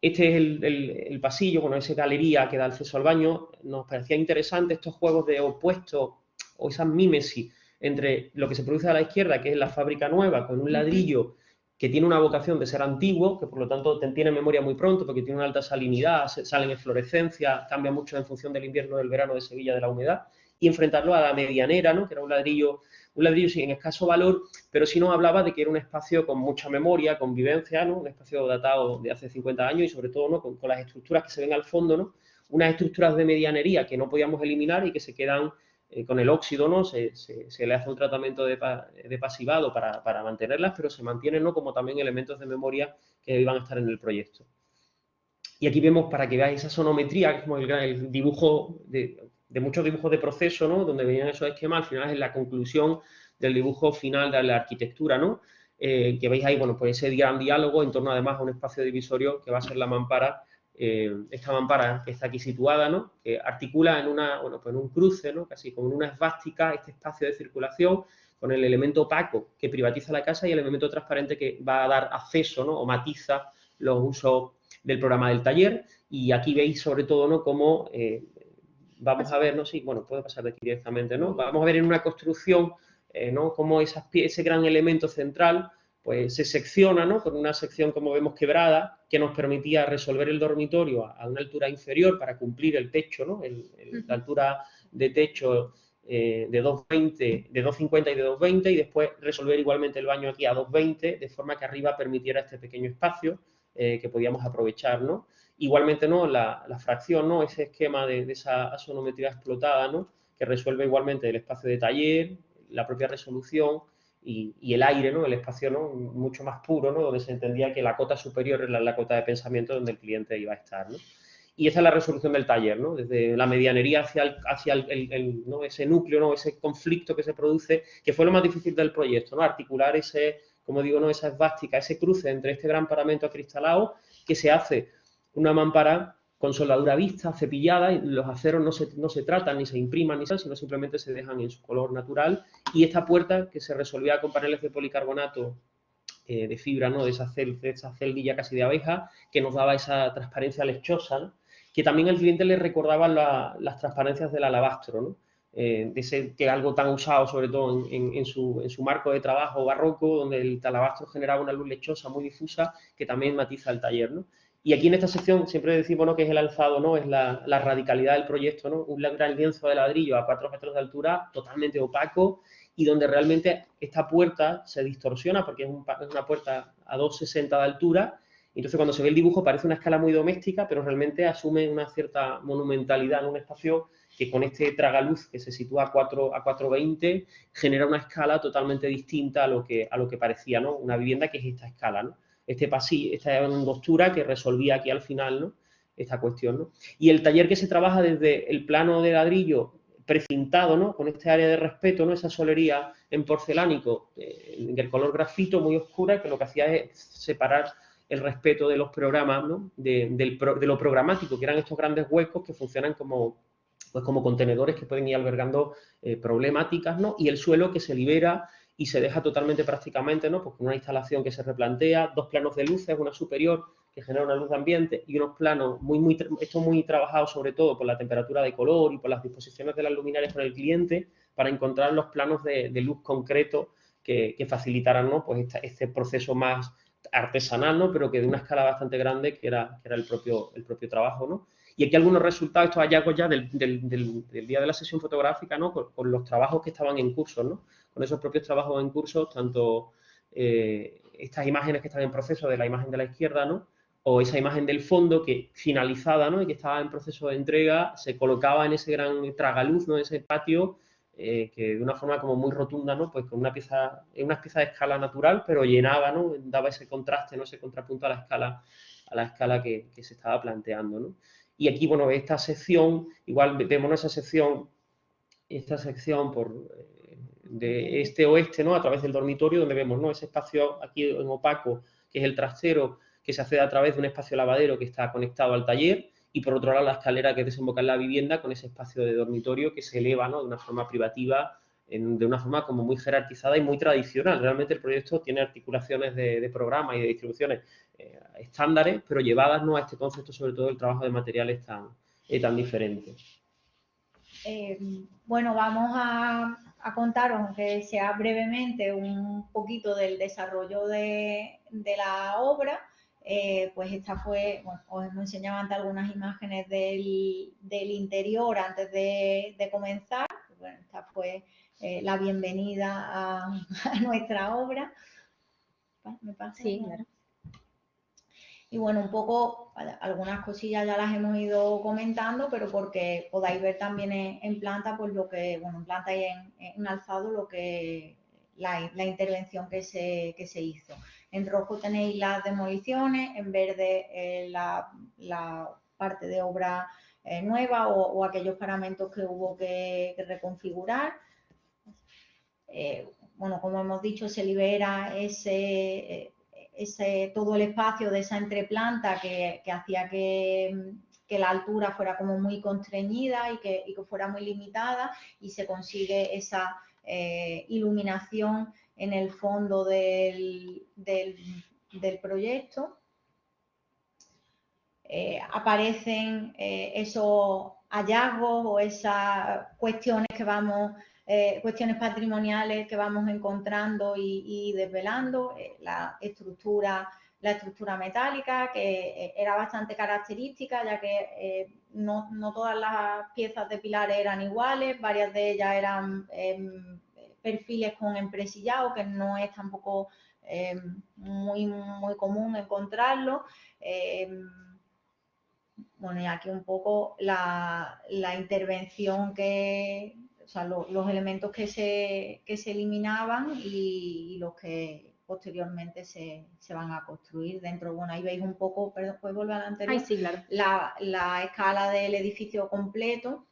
Este es el pasillo, bueno, esa galería que da acceso al baño. Nos parecía interesante estos juegos de opuestos o esas mímesis entre lo que se produce a la izquierda, que es la fábrica nueva, con un ladrillo que tiene una vocación de ser antiguo, que por lo tanto tiene memoria muy pronto, porque tiene una alta salinidad, salen eflorescencias, cambia mucho en función del invierno, del verano, de Sevilla, de la humedad, y enfrentarlo a la medianera, ¿no? Que era un ladrillo sí, en escaso valor, pero sí nos hablaba de que era un espacio con mucha memoria, convivencia, ¿no? Un espacio datado de hace 50 años y sobre todo, ¿no? Con las estructuras que se ven al fondo, ¿no? Unas estructuras de medianería que no podíamos eliminar y que se quedan con el óxido, ¿no? Se le hace un tratamiento de pasivado para mantenerlas, pero se mantienen, ¿no? Como también elementos de memoria que iban a estar en el proyecto. Y aquí vemos, para que veáis esa sonometría, que es como el dibujo de muchos dibujos de proceso, ¿no? Donde venían esos esquemas, al final es la conclusión del dibujo final de la arquitectura, ¿no? Que veis ahí, bueno, pues ese gran diálogo en torno además a un espacio divisorio que va a ser la mampara, esta mampara que está aquí situada, ¿no? Que articula en pues en un cruce, ¿no? Casi como en una esvástica, este espacio de circulación con el elemento opaco que privatiza la casa y el elemento transparente que va a dar acceso, ¿no? O matiza los usos del programa del taller. Y aquí veis sobre todo, ¿no? Cómo vamos a ver, ¿no? Sí, bueno, puede pasar de aquí directamente, ¿no? Vamos a ver en una construcción, ¿no? Cómo ese gran elemento central, pues se secciona, ¿no? Con una sección, como vemos, quebrada, que nos permitía resolver el dormitorio a una altura inferior para cumplir el techo, ¿no? La altura de techo de 2,20, de 2,50 y de 2,20, y después resolver igualmente el baño aquí a 2,20, de forma que arriba permitiera este pequeño espacio que podíamos aprovechar, ¿no? Igualmente, ¿no? La fracción, ¿no? Ese esquema de esa sonometría explotada, ¿no? Que resuelve igualmente el espacio de taller, la propia resolución y el aire, ¿no? El espacio, ¿no? Mucho más puro, ¿no? Donde se entendía que la cota superior era la cota de pensamiento donde el cliente iba a estar, ¿no? Y esa es la resolución del taller, ¿no? Desde la medianería hacia ¿no? Ese núcleo, ¿no? Ese conflicto que se produce, que fue lo más difícil del proyecto, ¿no? Articular como digo, ¿no? Esa esvástica, ese cruce entre este gran paramento acristalado que se hace una mampara con soldadura vista, cepillada, y los aceros no se tratan, ni se impriman, ni sino simplemente se dejan en su color natural. Y esta puerta que se resolvía con paneles de policarbonato de fibra, ¿no? De esa celdilla casi de abeja, que nos daba esa transparencia lechosa, ¿no? Que también al cliente le recordaban las transparencias del alabastro, ¿no? Que es algo tan usado, sobre todo en su marco de trabajo barroco, donde el alabastro generaba una luz lechosa muy difusa que también matiza el taller, ¿no? Y aquí en esta sección siempre decimos, ¿no? Que es el alzado, ¿no? Es la radicalidad del proyecto, ¿no? Un gran lienzo de ladrillo a 4 metros de altura, totalmente opaco, y donde realmente esta puerta se distorsiona porque es una puerta a 2,60 de altura. Entonces, cuando se ve el dibujo parece una escala muy doméstica, pero realmente asume una cierta monumentalidad en un espacio que con este tragaluz que se sitúa a 4,20 genera una escala totalmente distinta a lo que parecía, ¿no? Una vivienda que es esta escala, ¿no? Este pasillo, esta angostura que resolvía aquí al final, ¿no? Esta cuestión, ¿no? Y el taller que se trabaja desde el plano de ladrillo precintado, ¿no? Con este área de respeto, ¿no? Esa solería en porcelánico, del color grafito muy oscura, que lo que hacía es separar el respeto de los programas, ¿no? de lo programático, que eran estos grandes huecos que funcionan como contenedores que pueden ir albergando problemáticas, ¿no? Y el suelo que se libera y se deja totalmente prácticamente, ¿no? Pues con una instalación que se replantea, 2 planos de luces, una superior que genera una luz de ambiente y unos planos esto muy trabajado sobre todo por la temperatura de color y por las disposiciones de las luminarias con el cliente para encontrar los planos de luz concretos que facilitaran, ¿no? Pues este proceso más artesanal, ¿no? Pero que de una escala bastante grande que era el propio trabajo, ¿no? Y aquí algunos resultados, estos hallazgos ya del día de la sesión fotográfica, ¿no? Con los trabajos que estaban en curso, ¿no? Con esos propios trabajos en curso, tanto estas imágenes que están en proceso de la imagen de la izquierda, ¿no? O esa imagen del fondo que finalizada, ¿no? Y que estaba en proceso de entrega, se colocaba en ese gran tragaluz, ¿no? Ese patio que de una forma como muy rotunda, ¿no? Pues con una pieza de escala natural, pero llenaba, ¿no? Daba ese contraste, ¿no? Ese contrapunto a la escala que se estaba planteando, ¿no? Y aquí, bueno, esta sección, igual vemos esta sección de este-oeste, ¿no? A través del dormitorio, donde vemos, ¿no? Ese espacio aquí en opaco, que es el trastero, que se accede a través de un espacio lavadero que está conectado al taller, y por otro lado la escalera que desemboca en la vivienda con ese espacio de dormitorio que se eleva, ¿no? De una forma privativa, de una forma como muy jerarquizada y muy tradicional. Realmente el proyecto tiene articulaciones de programa y de distribuciones estándares, pero llevadas, ¿no? A este concepto, sobre todo el trabajo de materiales tan diferentes. Bueno, vamos a contaros, aunque sea brevemente, un poquito del desarrollo de la obra. Pues esta fue, bueno, os hemos enseñado antes algunas imágenes del interior antes de comenzar. Bueno, esta fue la bienvenida a nuestra obra. ¿Me pasa? Sí, claro. Y bueno, un poco, algunas cosillas ya las hemos ido comentando, pero porque podáis ver también en planta, pues lo que, bueno, en planta y en alzado, lo que, la intervención que se hizo. En rojo tenéis las demoliciones, en verde la parte de obra nueva o aquellos paramentos que hubo que reconfigurar. Bueno, como hemos dicho, se libera todo el espacio de esa entreplanta que hacía que la altura fuera como muy constreñida y que fuera muy limitada, y se consigue esa iluminación en el fondo del proyecto. Aparecen esos hallazgos o esas cuestiones cuestiones patrimoniales que vamos encontrando y desvelando. La estructura metálica, que era bastante característica, ya que no todas las piezas de pilares eran iguales, varias de ellas eran perfiles con empresillado, que no es tampoco muy común encontrarlo. Bueno, y aquí un poco la intervención o sea, los elementos que se eliminaban y los que posteriormente se van a construir dentro. Bueno, ahí veis un poco, perdón, ¿puedes volver a la anterior? Ay, sí, claro. La escala del edificio completo,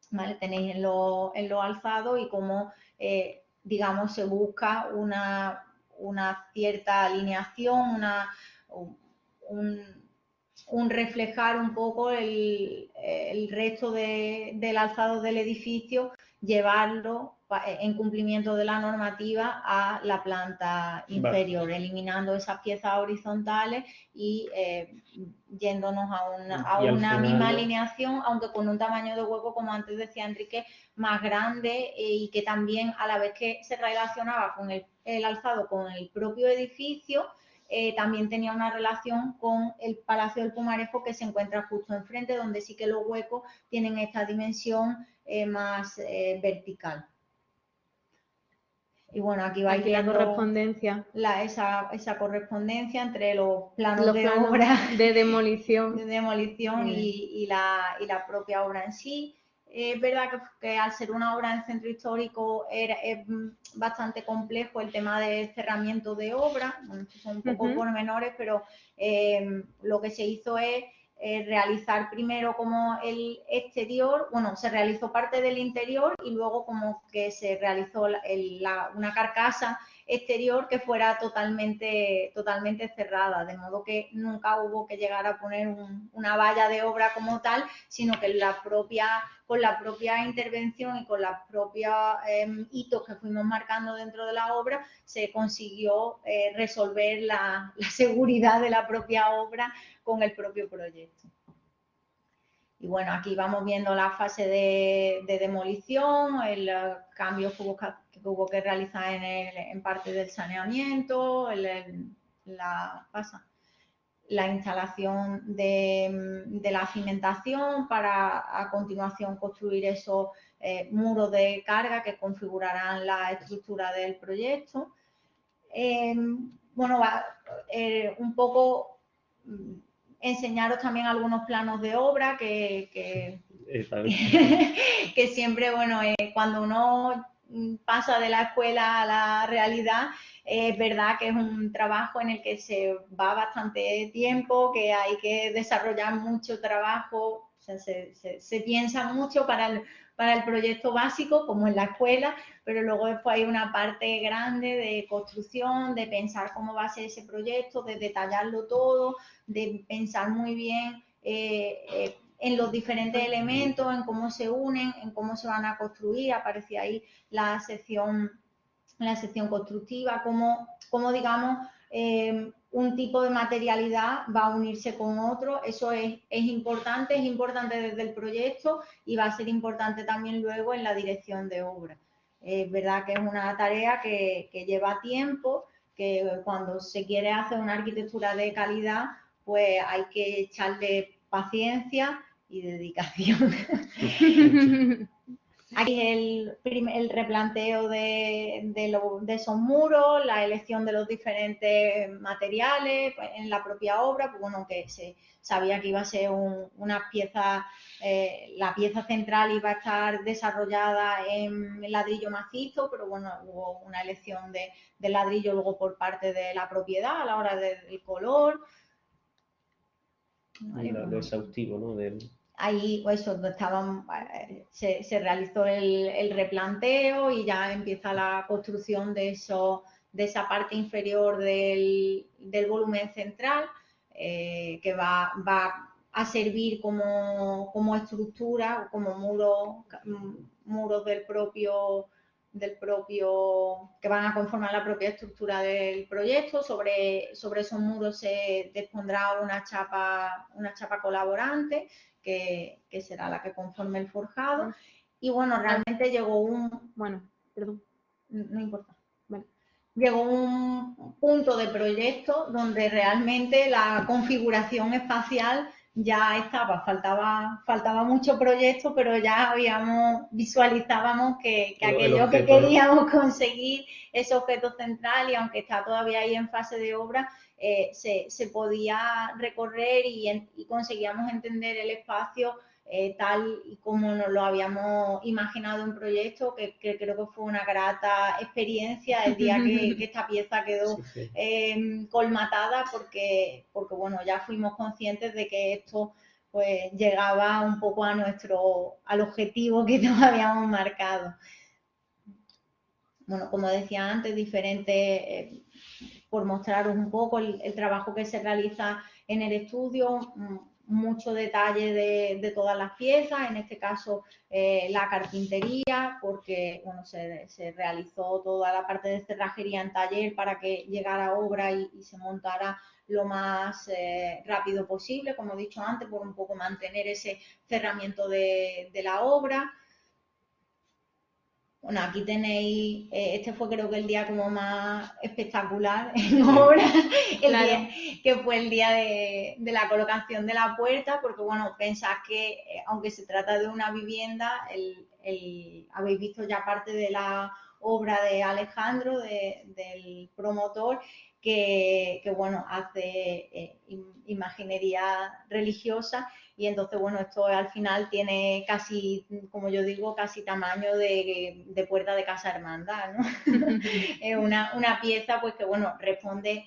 ¿vale? Tenéis en los alzados y cómo, digamos, se busca una cierta alineación, un reflejar un poco el resto del alzado del edificio, llevarlo en cumplimiento de la normativa a la planta inferior, vale, eliminando esas piezas horizontales y yéndonos a una misma alineación, aunque con un tamaño de hueco, como antes decía Enrique, más grande, y que también, a la vez que se relacionaba con el alzado con el propio edificio, también tenía una relación con el Palacio del Pumarejo, que se encuentra justo enfrente, donde sí que los huecos tienen esta dimensión más vertical. Y bueno, aquí vais viendo la correspondencia. Esa correspondencia entre los planos de obra de demolición, y la propia obra en sí. Es verdad que al ser una obra en centro histórico es bastante complejo el tema de cerramiento de obra. Bueno, son un poco pormenores, pero lo que se hizo es realizar primero como el exterior. Bueno, se realizó parte del interior y luego como que se realizó una carcasa exterior que fuera totalmente cerrada, de modo que nunca hubo que llegar a poner una valla de obra como tal, sino que con la propia intervención y con los propios hitos que fuimos marcando dentro de la obra, se consiguió resolver la seguridad de la propia obra con el propio proyecto. Y bueno, aquí vamos viendo la fase de demolición, el cambio que hubo que realizar en parte del saneamiento, la instalación de la cimentación para a continuación construir esos muros de carga que configurarán la estructura del proyecto. Bueno, un poco enseñaros también algunos planos de obra que que siempre, bueno, cuando uno pasa de la escuela a la realidad, es verdad que es un trabajo en el que se va bastante tiempo, que hay que desarrollar mucho trabajo, o sea, se piensa mucho para el proyecto básico, como en la escuela, pero luego después hay una parte grande de construcción, de pensar cómo va a ser ese proyecto, de detallarlo todo, de pensar muy bien en los diferentes elementos, en cómo se unen, en cómo se van a construir. Aparecía ahí la sección constructiva, cómo digamos, un tipo de materialidad va a unirse con otro. Eso es importante desde el proyecto y va a ser importante también luego en la dirección de obra. Es verdad que es una tarea que lleva tiempo, que cuando se quiere hacer una arquitectura de calidad, pues hay que echarle paciencia y dedicación. Aquí es el replanteo de esos muros, la elección de los diferentes materiales pues, en la propia obra, pues bueno, que se sabía que iba a ser una pieza, la pieza central iba a estar desarrollada en ladrillo macizo, pero bueno, hubo una elección de ladrillo luego por parte de la propiedad a la hora del color. ¿Vale? Lo exhaustivo, ¿no? Ahí pues, se realizó el replanteo y ya empieza la construcción de esa parte inferior del volumen central, que va a servir como estructura, como muros del propio que van a conformar la propia estructura del proyecto. Sobre esos muros se dispondrá una chapa colaborante que será la que conforme el forjado. Y bueno, realmente llegó no importa. Bueno, llegó un punto de proyecto donde realmente la configuración espacial ya estaba, faltaba mucho proyecto, pero ya visualizábamos que aquello que queríamos conseguir, ese objeto central, y aunque está todavía ahí en fase de obra, se podía recorrer y conseguíamos entender el espacio tal y como nos lo habíamos imaginado en proyecto, que creo que fue una grata experiencia el día que esta pieza quedó colmatada, porque bueno, ya fuimos conscientes de que esto pues llegaba un poco al objetivo que nos habíamos marcado. Bueno, como decía antes, diferentes, por mostraros un poco el trabajo que se realiza en el estudio, mucho detalle de todas las piezas, en este caso la carpintería, porque bueno, se realizó toda la parte de cerrajería en taller para que llegara a obra y se montara lo más rápido posible, como he dicho antes, por un poco mantener ese cerramiento de la obra. Bueno, aquí tenéis, este fue creo que el día como más espectacular en obra, día, que fue el día de la colocación de la puerta, porque bueno, pensad que aunque se trata de una vivienda, habéis visto ya parte de la obra de Alejandro, del promotor, que bueno, hace imaginería religiosa. Y entonces, bueno, esto al final tiene casi, como yo digo, casi tamaño de puerta de casa hermandad, ¿no? Es una pieza, pues que, bueno, responde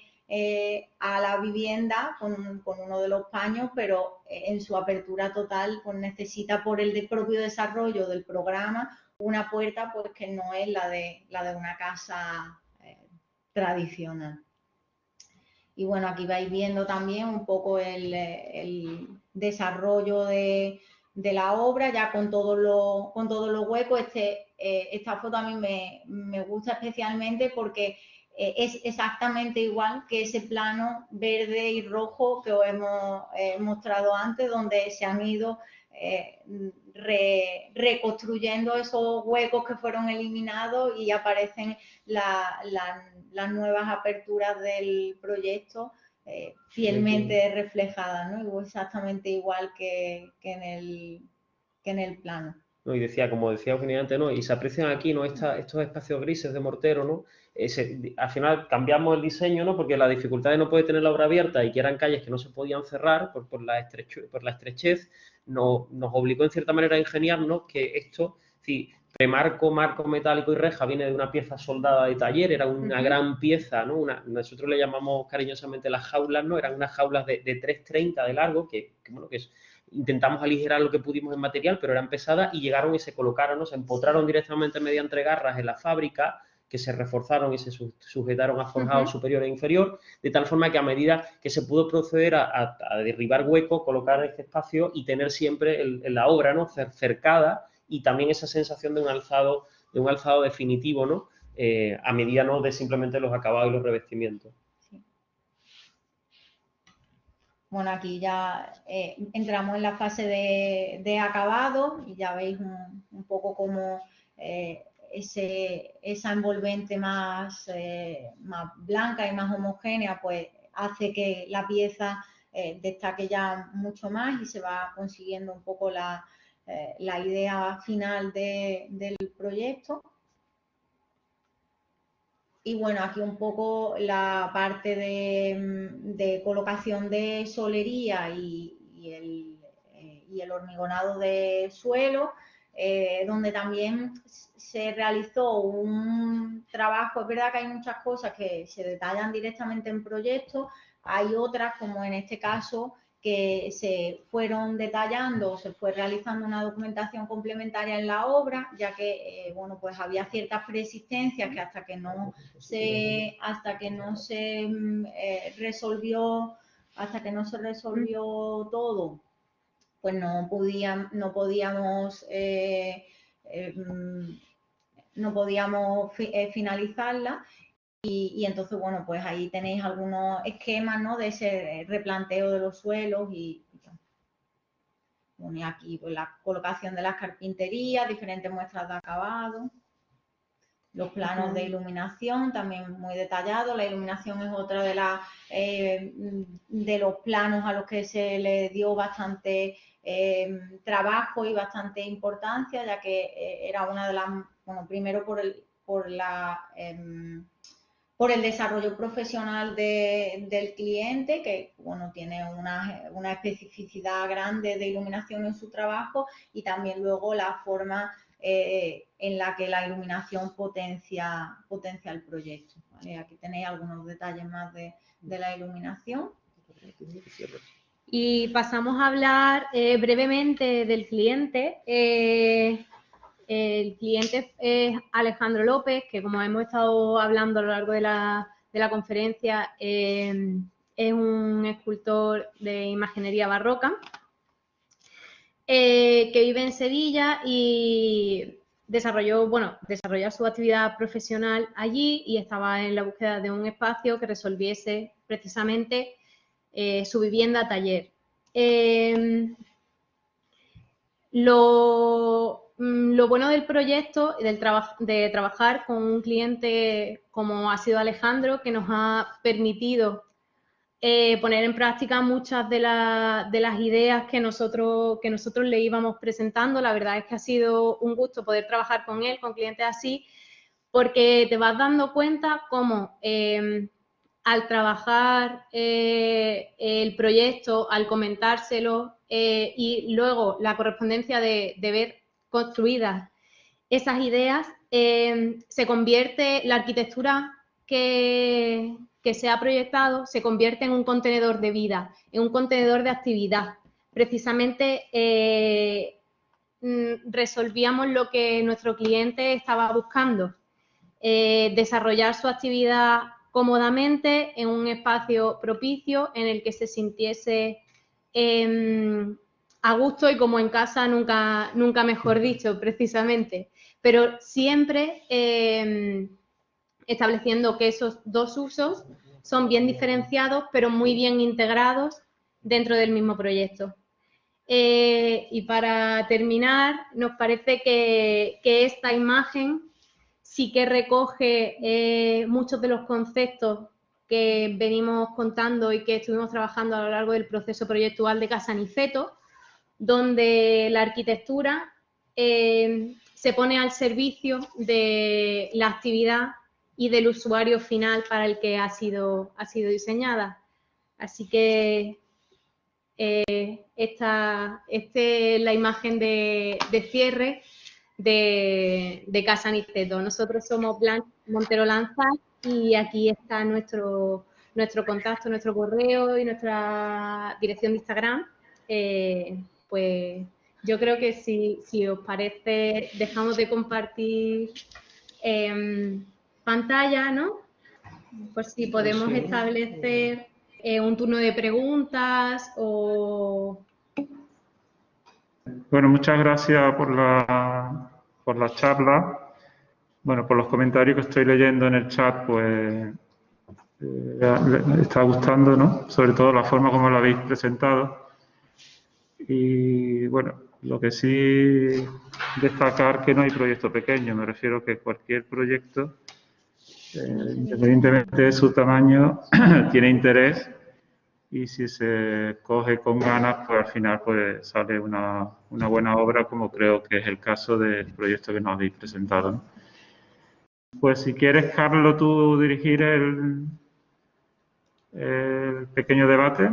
a la vivienda con uno de los paños, pero en su apertura total, pues necesita por el propio desarrollo del programa una puerta, pues que no es la de una casa tradicional. Y bueno, aquí vais viendo también un poco el desarrollo de la obra, ya con todos los huecos. Esta foto a mí me gusta especialmente porque es exactamente igual que ese plano verde y rojo que os hemos mostrado antes, donde se han ido reconstruyendo esos huecos que fueron eliminados y aparecen las nuevas aperturas del proyecto fielmente reflejadas, ¿no? Exactamente igual que en el plano. ¿no? Y decía, como decía Eugenia antes, ¿no? Y se aprecian aquí, ¿no? Estos espacios grises de mortero, ¿no? Al final cambiamos el diseño, ¿no? Porque la dificultad de no poder tener la obra abierta y que eran calles que no se podían cerrar por la estrechez, nos obligó en cierta manera a ingeniarnos que esto, sí, premarco, marco metálico y reja viene de una pieza soldada de taller, era una gran pieza, ¿no? Nosotros le llamamos cariñosamente las jaulas, ¿no? Eran unas jaulas de 3,30 de largo, bueno, intentamos aligerar lo que pudimos en material, pero eran pesadas y llegaron y se colocaron, ¿no? Se empotraron directamente mediante garras en la fábrica, que se reforzaron y se sujetaron a forjado superior e inferior, de tal forma que a medida que se pudo proceder a derribar huecos, colocar este espacio y tener siempre la obra, ¿no? Cercada, y también esa sensación de un alzado definitivo, ¿no? A medida, ¿no? De simplemente los acabados y los revestimientos. Bueno, aquí ya entramos en la fase de acabado y ya veis un poco cómo esa envolvente más blanca y más homogénea, pues hace que la pieza destaque ya mucho más y se va consiguiendo un poco la idea final del proyecto. Y bueno, aquí un poco la parte de colocación de solería y el hormigonado de suelo, donde también se realizó un trabajo. Es verdad que hay muchas cosas que se detallan directamente en proyectos, hay otras, como en este caso, que se fueron detallando, se fue realizando una documentación complementaria en la obra, ya que bueno, pues había ciertas preexistencias que hasta que no se resolvió todo, pues no podíamos finalizarla. Y entonces, bueno, pues ahí tenéis algunos esquemas, ¿no? De ese replanteo de los suelos y aquí pues, la colocación de las carpinterías, diferentes muestras de acabado, los planos de iluminación también muy detallados. La iluminación es otra de los planos a los que se le dio bastante trabajo y bastante importancia, ya que era una de las, bueno, primero por el desarrollo profesional del cliente, que bueno, tiene una especificidad grande de iluminación en su trabajo, y también luego la forma en la que la iluminación potencia el proyecto, ¿vale? Aquí tenéis algunos detalles más de la iluminación. Y pasamos a hablar brevemente del cliente. El cliente es Alejandro López, que como hemos estado hablando a lo largo de la conferencia, es un escultor de imaginería barroca que vive en Sevilla y desarrolló su actividad profesional allí y estaba en la búsqueda de un espacio que resolviese precisamente su vivienda taller. Lo bueno del proyecto, de trabajar con un cliente como ha sido Alejandro, que nos ha permitido poner en práctica muchas de las ideas que nosotros le íbamos presentando. La verdad es que ha sido un gusto poder trabajar con él, con clientes así, porque te vas dando cuenta cómo al trabajar el proyecto, al comentárselo y luego la correspondencia de ver construidas esas ideas, se convierte la arquitectura que se ha proyectado, se convierte en un contenedor de vida, en un contenedor de actividad. Precisamente resolvíamos lo que nuestro cliente estaba buscando, desarrollar su actividad cómodamente en un espacio propicio en el que se sintiese a gusto y como en casa, nunca mejor dicho, precisamente. Pero siempre estableciendo que esos dos usos son bien diferenciados, pero muy bien integrados dentro del mismo proyecto. Y para terminar, nos parece que esta imagen sí que recoge muchos de los conceptos que venimos contando y que estuvimos trabajando a lo largo del proceso proyectual de Casa Niceto, donde la arquitectura se pone al servicio de la actividad y del usuario final para el que ha sido diseñada. Así que esta es la imagen de cierre de Casa Aniceto. Nosotros somos Blanche Montero Lanzal y aquí está nuestro contacto, nuestro correo y nuestra dirección de Instagram. Pues yo creo que si os parece, dejamos de compartir pantalla, ¿no? Por si podemos establecer un turno de preguntas o... Bueno, muchas gracias por la charla. Bueno, por los comentarios que estoy leyendo en el chat, pues le está gustando, ¿no? Sobre todo la forma como lo habéis presentado. Y bueno, lo que sí destacar que no hay proyecto pequeño. Me refiero que cualquier proyecto, independientemente de su tamaño, tiene interés. Y si se coge con ganas, pues al final pues sale una buena obra, como creo que es el caso del proyecto que nos habéis presentado, ¿no? Pues si quieres, Carlos, tú dirigir el pequeño debate.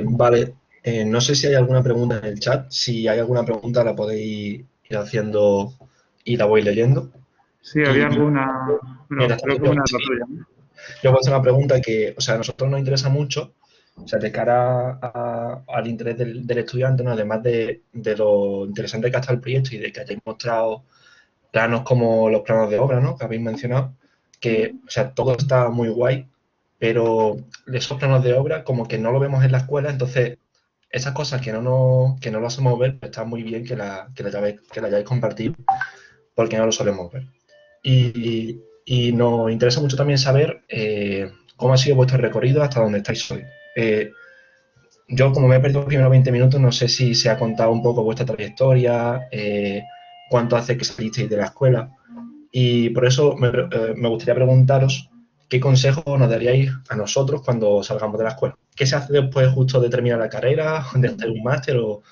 Vale, no sé si hay alguna pregunta en el chat. Si hay alguna pregunta la podéis ir haciendo y la voy leyendo. Sí, había alguna, pero creo que una es la sí. tuya, ¿no? Yo voy a hacer una pregunta que, o sea, a nosotros nos interesa mucho, o sea, de cara al interés del estudiante, ¿no? Además de lo interesante que está el proyecto y de que hayáis mostrado planos como los planos de obra, ¿no? Que habéis mencionado, que, o sea, todo está muy guay, pero esos planos de obra como que no lo vemos en la escuela, entonces esas cosas que no lo hacemos ver, pues está muy bien que la hayáis compartido, porque no lo solemos ver. Y nos interesa mucho también saber cómo ha sido vuestro recorrido hasta donde estáis hoy. Yo, como me he perdido los primeros 20 minutos, no sé si se ha contado un poco vuestra trayectoria, cuánto hace que salisteis de la escuela. Y por eso me gustaría preguntaros qué consejos nos daríais a nosotros cuando salgamos de la escuela. ¿Qué se hace después justo de terminar la carrera, de hacer un máster o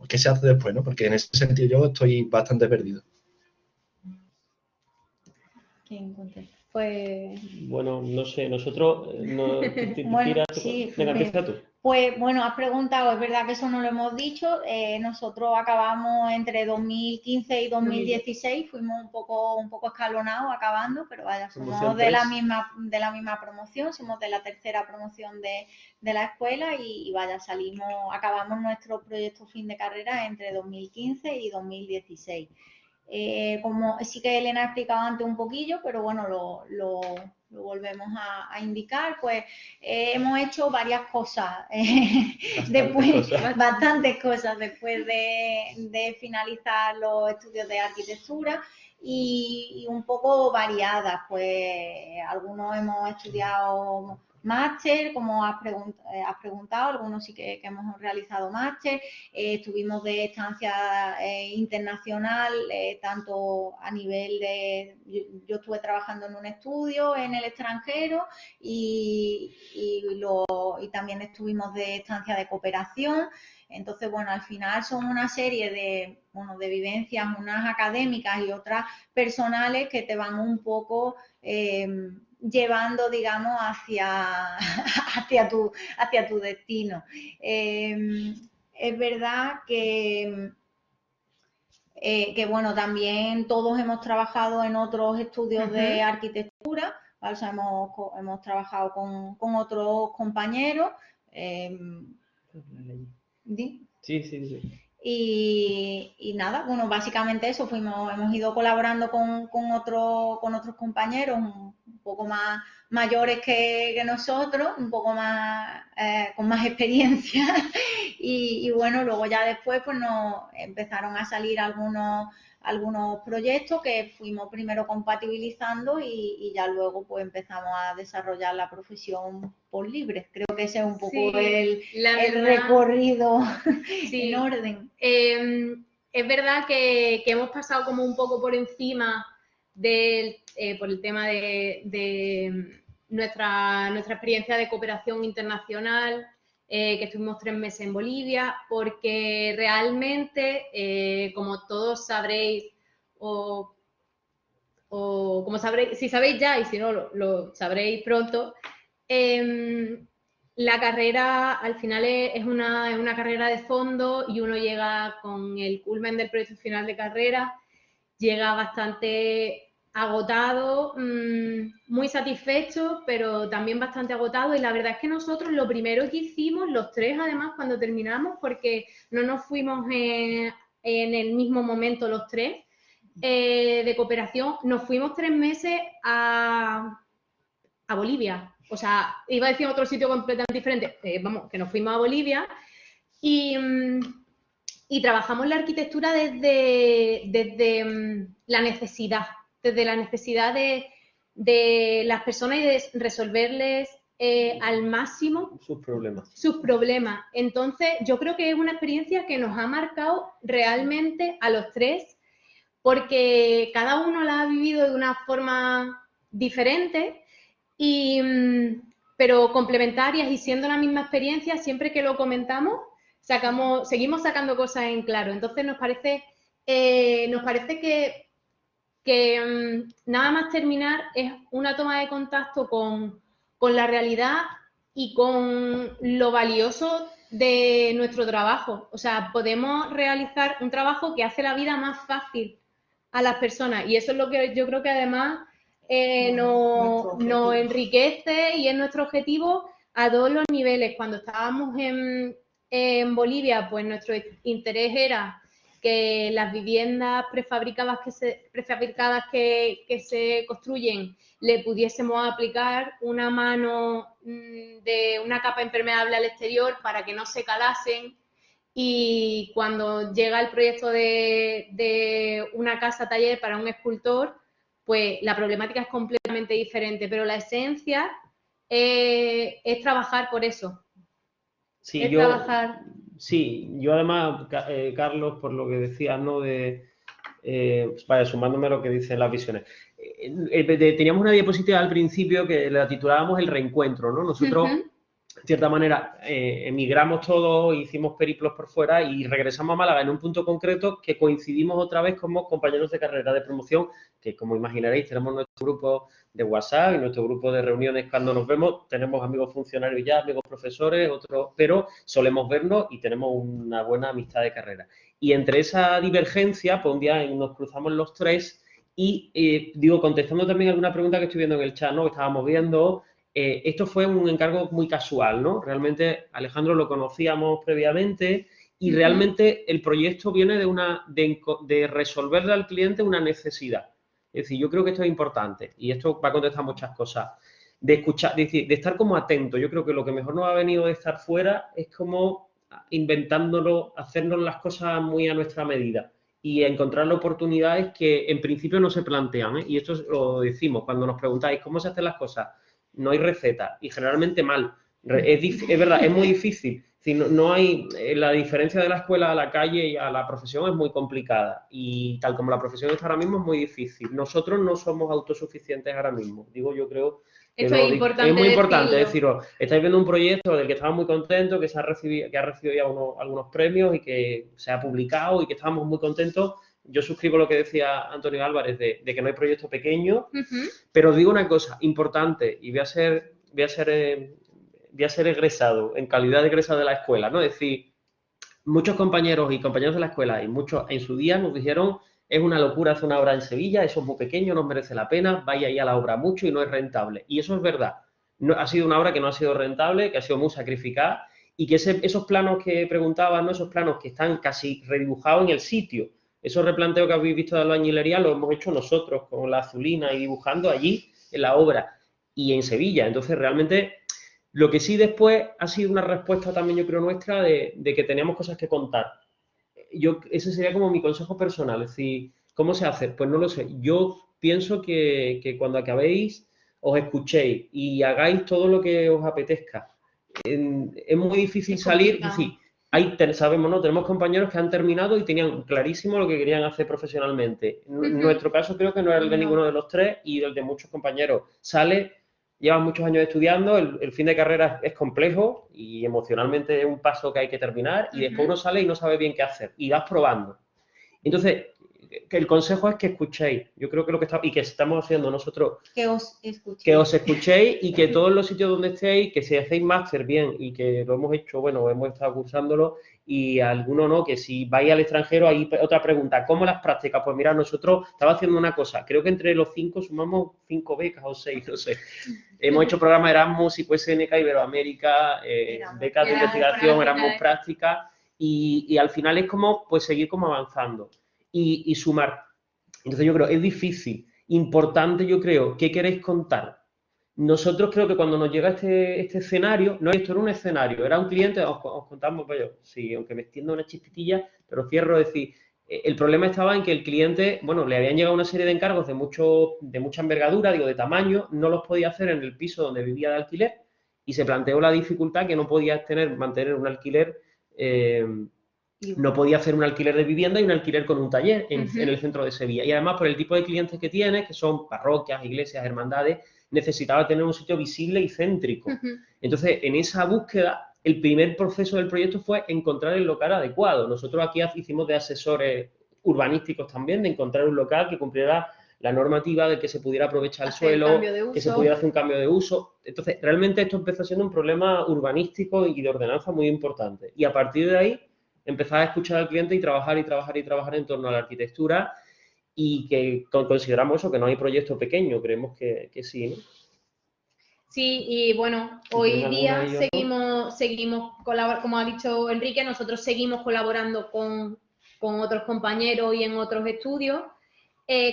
qué se hace después, ¿no? Porque en ese sentido yo estoy bastante perdido. ¿Quién contesta? Pues... Bueno, no sé, nosotros... Bueno, sí, venga, empieza tú. Pues bueno, has preguntado, es verdad que eso no lo hemos dicho, nosotros acabamos entre 2015 y 2016, fuimos un poco escalonados acabando, pero vaya, somos de la misma promoción, somos de la tercera promoción de la escuela y vaya, acabamos nuestro proyecto fin de carrera entre 2015 y 2016. Como sí que Elena ha explicado antes un poquillo, pero bueno, lo volvemos a indicar, pues hemos hecho varias cosas, bastantes cosas después de finalizar los estudios de arquitectura y un poco variadas, pues algunos hemos estudiado máster, como has preguntado, algunos sí que hemos realizado máster, estuvimos de estancia internacional, tanto a nivel de... Yo estuve trabajando en un estudio en el extranjero y también estuvimos de estancia de cooperación. Entonces, bueno, al final son una serie de vivencias, unas académicas y otras personales que te van un poco... llevando, digamos, hacia tu destino. Es verdad que bueno, también todos hemos trabajado en otros estudios de arquitectura, ¿vale? O sea, hemos trabajado con otros compañeros. Sí. Y nada, bueno, básicamente eso, hemos ido colaborando con otros compañeros un poco más mayores que nosotros, un poco más con más experiencia y bueno, luego ya después pues nos empezaron a salir algunos proyectos que fuimos primero compatibilizando y ya luego pues empezamos a desarrollar la profesión por libre. Creo que ese es un poco el recorrido en orden. Es verdad que hemos pasado como un poco por encima por el tema de nuestra experiencia de cooperación internacional que estuvimos 3 meses en Bolivia, porque realmente, como todos sabréis, o como sabréis, si sabéis ya y si no lo sabréis pronto, la carrera al final es una carrera de fondo y uno llega con el culmen del proyecto final de carrera, llega bastante agotado, muy satisfecho, pero también bastante agotado. Y la verdad es que nosotros lo primero que hicimos, los 3 además, cuando terminamos, porque no nos fuimos en el mismo momento los 3 de cooperación, nos fuimos 3 meses a Bolivia. O sea, iba a decir otro sitio completamente diferente, vamos, que nos fuimos a Bolivia y trabajamos la arquitectura desde la necesidad, de las personas y de resolverles al máximo sus problemas. Entonces, yo creo que es una experiencia que nos ha marcado realmente a los 3, porque cada uno la ha vivido de una forma diferente, pero complementarias, y siendo la misma experiencia, siempre que lo comentamos, seguimos sacando cosas en claro. Entonces nos parece que nada más terminar es una toma de contacto con la realidad y con lo valioso de nuestro trabajo. O sea, podemos realizar un trabajo que hace la vida más fácil a las personas, y eso es lo que yo creo que además nos enriquece y es nuestro objetivo a todos los niveles. Cuando estábamos en Bolivia, pues nuestro interés era que las viviendas prefabricadas que se construyen le pudiésemos aplicar una mano de una capa impermeable al exterior para que no se calasen. Y cuando llega el proyecto de una casa taller para un escultor, pues la problemática es completamente diferente, pero la esencia es trabajar por eso. Sí, yo además, Carlos, por lo que decías, ¿no? Sumándome a lo que dicen las visiones. Teníamos una diapositiva al principio que la titulábamos El reencuentro, ¿no? Nosotros, de cierta manera, emigramos todos, hicimos periplos por fuera y regresamos a Málaga en un punto concreto que coincidimos otra vez como compañeros de carrera de promoción, que como imaginaréis tenemos nuestro grupo de WhatsApp y nuestro grupo de reuniones cuando nos vemos, tenemos amigos funcionarios ya, amigos profesores, otros, pero solemos vernos y tenemos una buena amistad de carrera. Y entre esa divergencia, pues un día nos cruzamos los 3 y, contestando también alguna pregunta que estoy viendo en el chat, ¿no? Que estábamos viendo, esto fue un encargo muy casual, ¿no? Realmente Alejandro lo conocíamos previamente y realmente el proyecto viene de resolverle al cliente una necesidad. Es decir, yo creo que esto es importante y esto va a contestar muchas cosas. De escuchar, de estar como atento. Yo creo que lo que mejor nos ha venido de estar fuera es como inventándolo, hacernos las cosas muy a nuestra medida y encontrar oportunidades que en principio no se plantean, ¿eh? Y esto lo decimos cuando nos preguntáis cómo se hacen las cosas. No hay receta y generalmente mal. Es verdad, es muy difícil. Si no hay, la diferencia de la escuela a la calle y a la profesión es muy complicada y tal como la profesión está ahora mismo es muy difícil. Nosotros no somos autosuficientes ahora mismo. Digo, yo creo que esto es importante. Es muy importante deciros, estáis viendo un proyecto del que estamos muy contentos, que ha recibido ya algunos premios y que se ha publicado y que estamos muy contentos. Yo suscribo lo que decía Antonio Álvarez de que no hay proyecto pequeño, pero os digo una cosa importante y voy a ser egresado, en calidad de egresado de la escuela, ¿no? Es decir, muchos compañeros y compañeras de la escuela y muchos en su día nos dijeron es una locura hacer una obra en Sevilla, eso es muy pequeño, no merece la pena, vaya ahí a la obra mucho y no es rentable. Y eso es verdad. No, ha sido una obra que no ha sido rentable, que ha sido muy sacrificada y que esos planos que preguntaban, ¿no? Esos planos que están casi redibujados en el sitio, esos replanteos que habéis visto de la albañilería los hemos hecho nosotros con la azulina y dibujando allí en la obra y en Sevilla. Entonces, realmente, lo que sí después ha sido una respuesta también, yo creo, nuestra de que teníamos cosas que contar. Ese sería como mi consejo personal, es decir, ¿cómo se hace? Pues no lo sé. Yo pienso que cuando acabéis os escuchéis y hagáis todo lo que os apetezca. Es muy difícil salir, es decir, sabemos, ¿no? Tenemos compañeros que han terminado y tenían clarísimo lo que querían hacer profesionalmente. Nuestro caso creo que no era el de ninguno de los 3 y el de muchos compañeros. Sale llevas muchos años estudiando, el fin de carrera es complejo y emocionalmente es un paso que hay que terminar y después uno sale y no sabe bien qué hacer y vas probando. Entonces, que el consejo es que escuchéis. Yo creo que lo que está, y que estamos haciendo nosotros, Que os escuchéis. que os escuchéis y que todos los sitios donde estéis, que si hacéis máster bien y que lo hemos hecho, bueno, hemos estado cursándolo y alguno no, que si vais al extranjero hay otra pregunta, ¿cómo las prácticas? Pues mira, nosotros estaba haciendo una cosa, creo que entre los 5 sumamos 5 becas o 6, no sé. Hemos hecho programas Erasmus, IPSNK, Iberoamérica, becas de investigación, Erasmus prácticas y al final es como, pues seguir como avanzando y sumar. Entonces yo creo, es difícil, importante yo creo, ¿qué queréis contar? Nosotros creo que cuando nos llega este escenario, no, esto era un escenario, era un cliente, os contamos, pues yo, sí, aunque me extiendo una chispitilla, pero cierro, es decir, el problema estaba en que el cliente, bueno, le habían llegado una serie de encargos de mucha envergadura, digo, de tamaño, no los podía hacer en el piso donde vivía de alquiler y se planteó la dificultad que no podía mantener un alquiler, no podía hacer un alquiler de vivienda y un alquiler con un taller en el centro de Sevilla. Y además, por el tipo de clientes que tiene, que son parroquias, iglesias, hermandades, necesitaba tener un sitio visible y céntrico. Entonces, en esa búsqueda, el primer proceso del proyecto fue encontrar el local adecuado. Nosotros aquí hicimos de asesores urbanísticos también, de encontrar un local que cumpliera la normativa de que se pudiera aprovechar el suelo, que se pudiera hacer un cambio de uso. Entonces, realmente esto empezó siendo un problema urbanístico y de ordenanza muy importante. Y a partir de ahí, empezar a escuchar al cliente y trabajar en torno a la arquitectura y que consideramos eso, que no hay proyecto pequeño, creemos que sí, ¿no? Sí, y bueno, hoy día seguimos colaborando, como ha dicho Enrique, nosotros seguimos colaborando con otros compañeros y en otros estudios,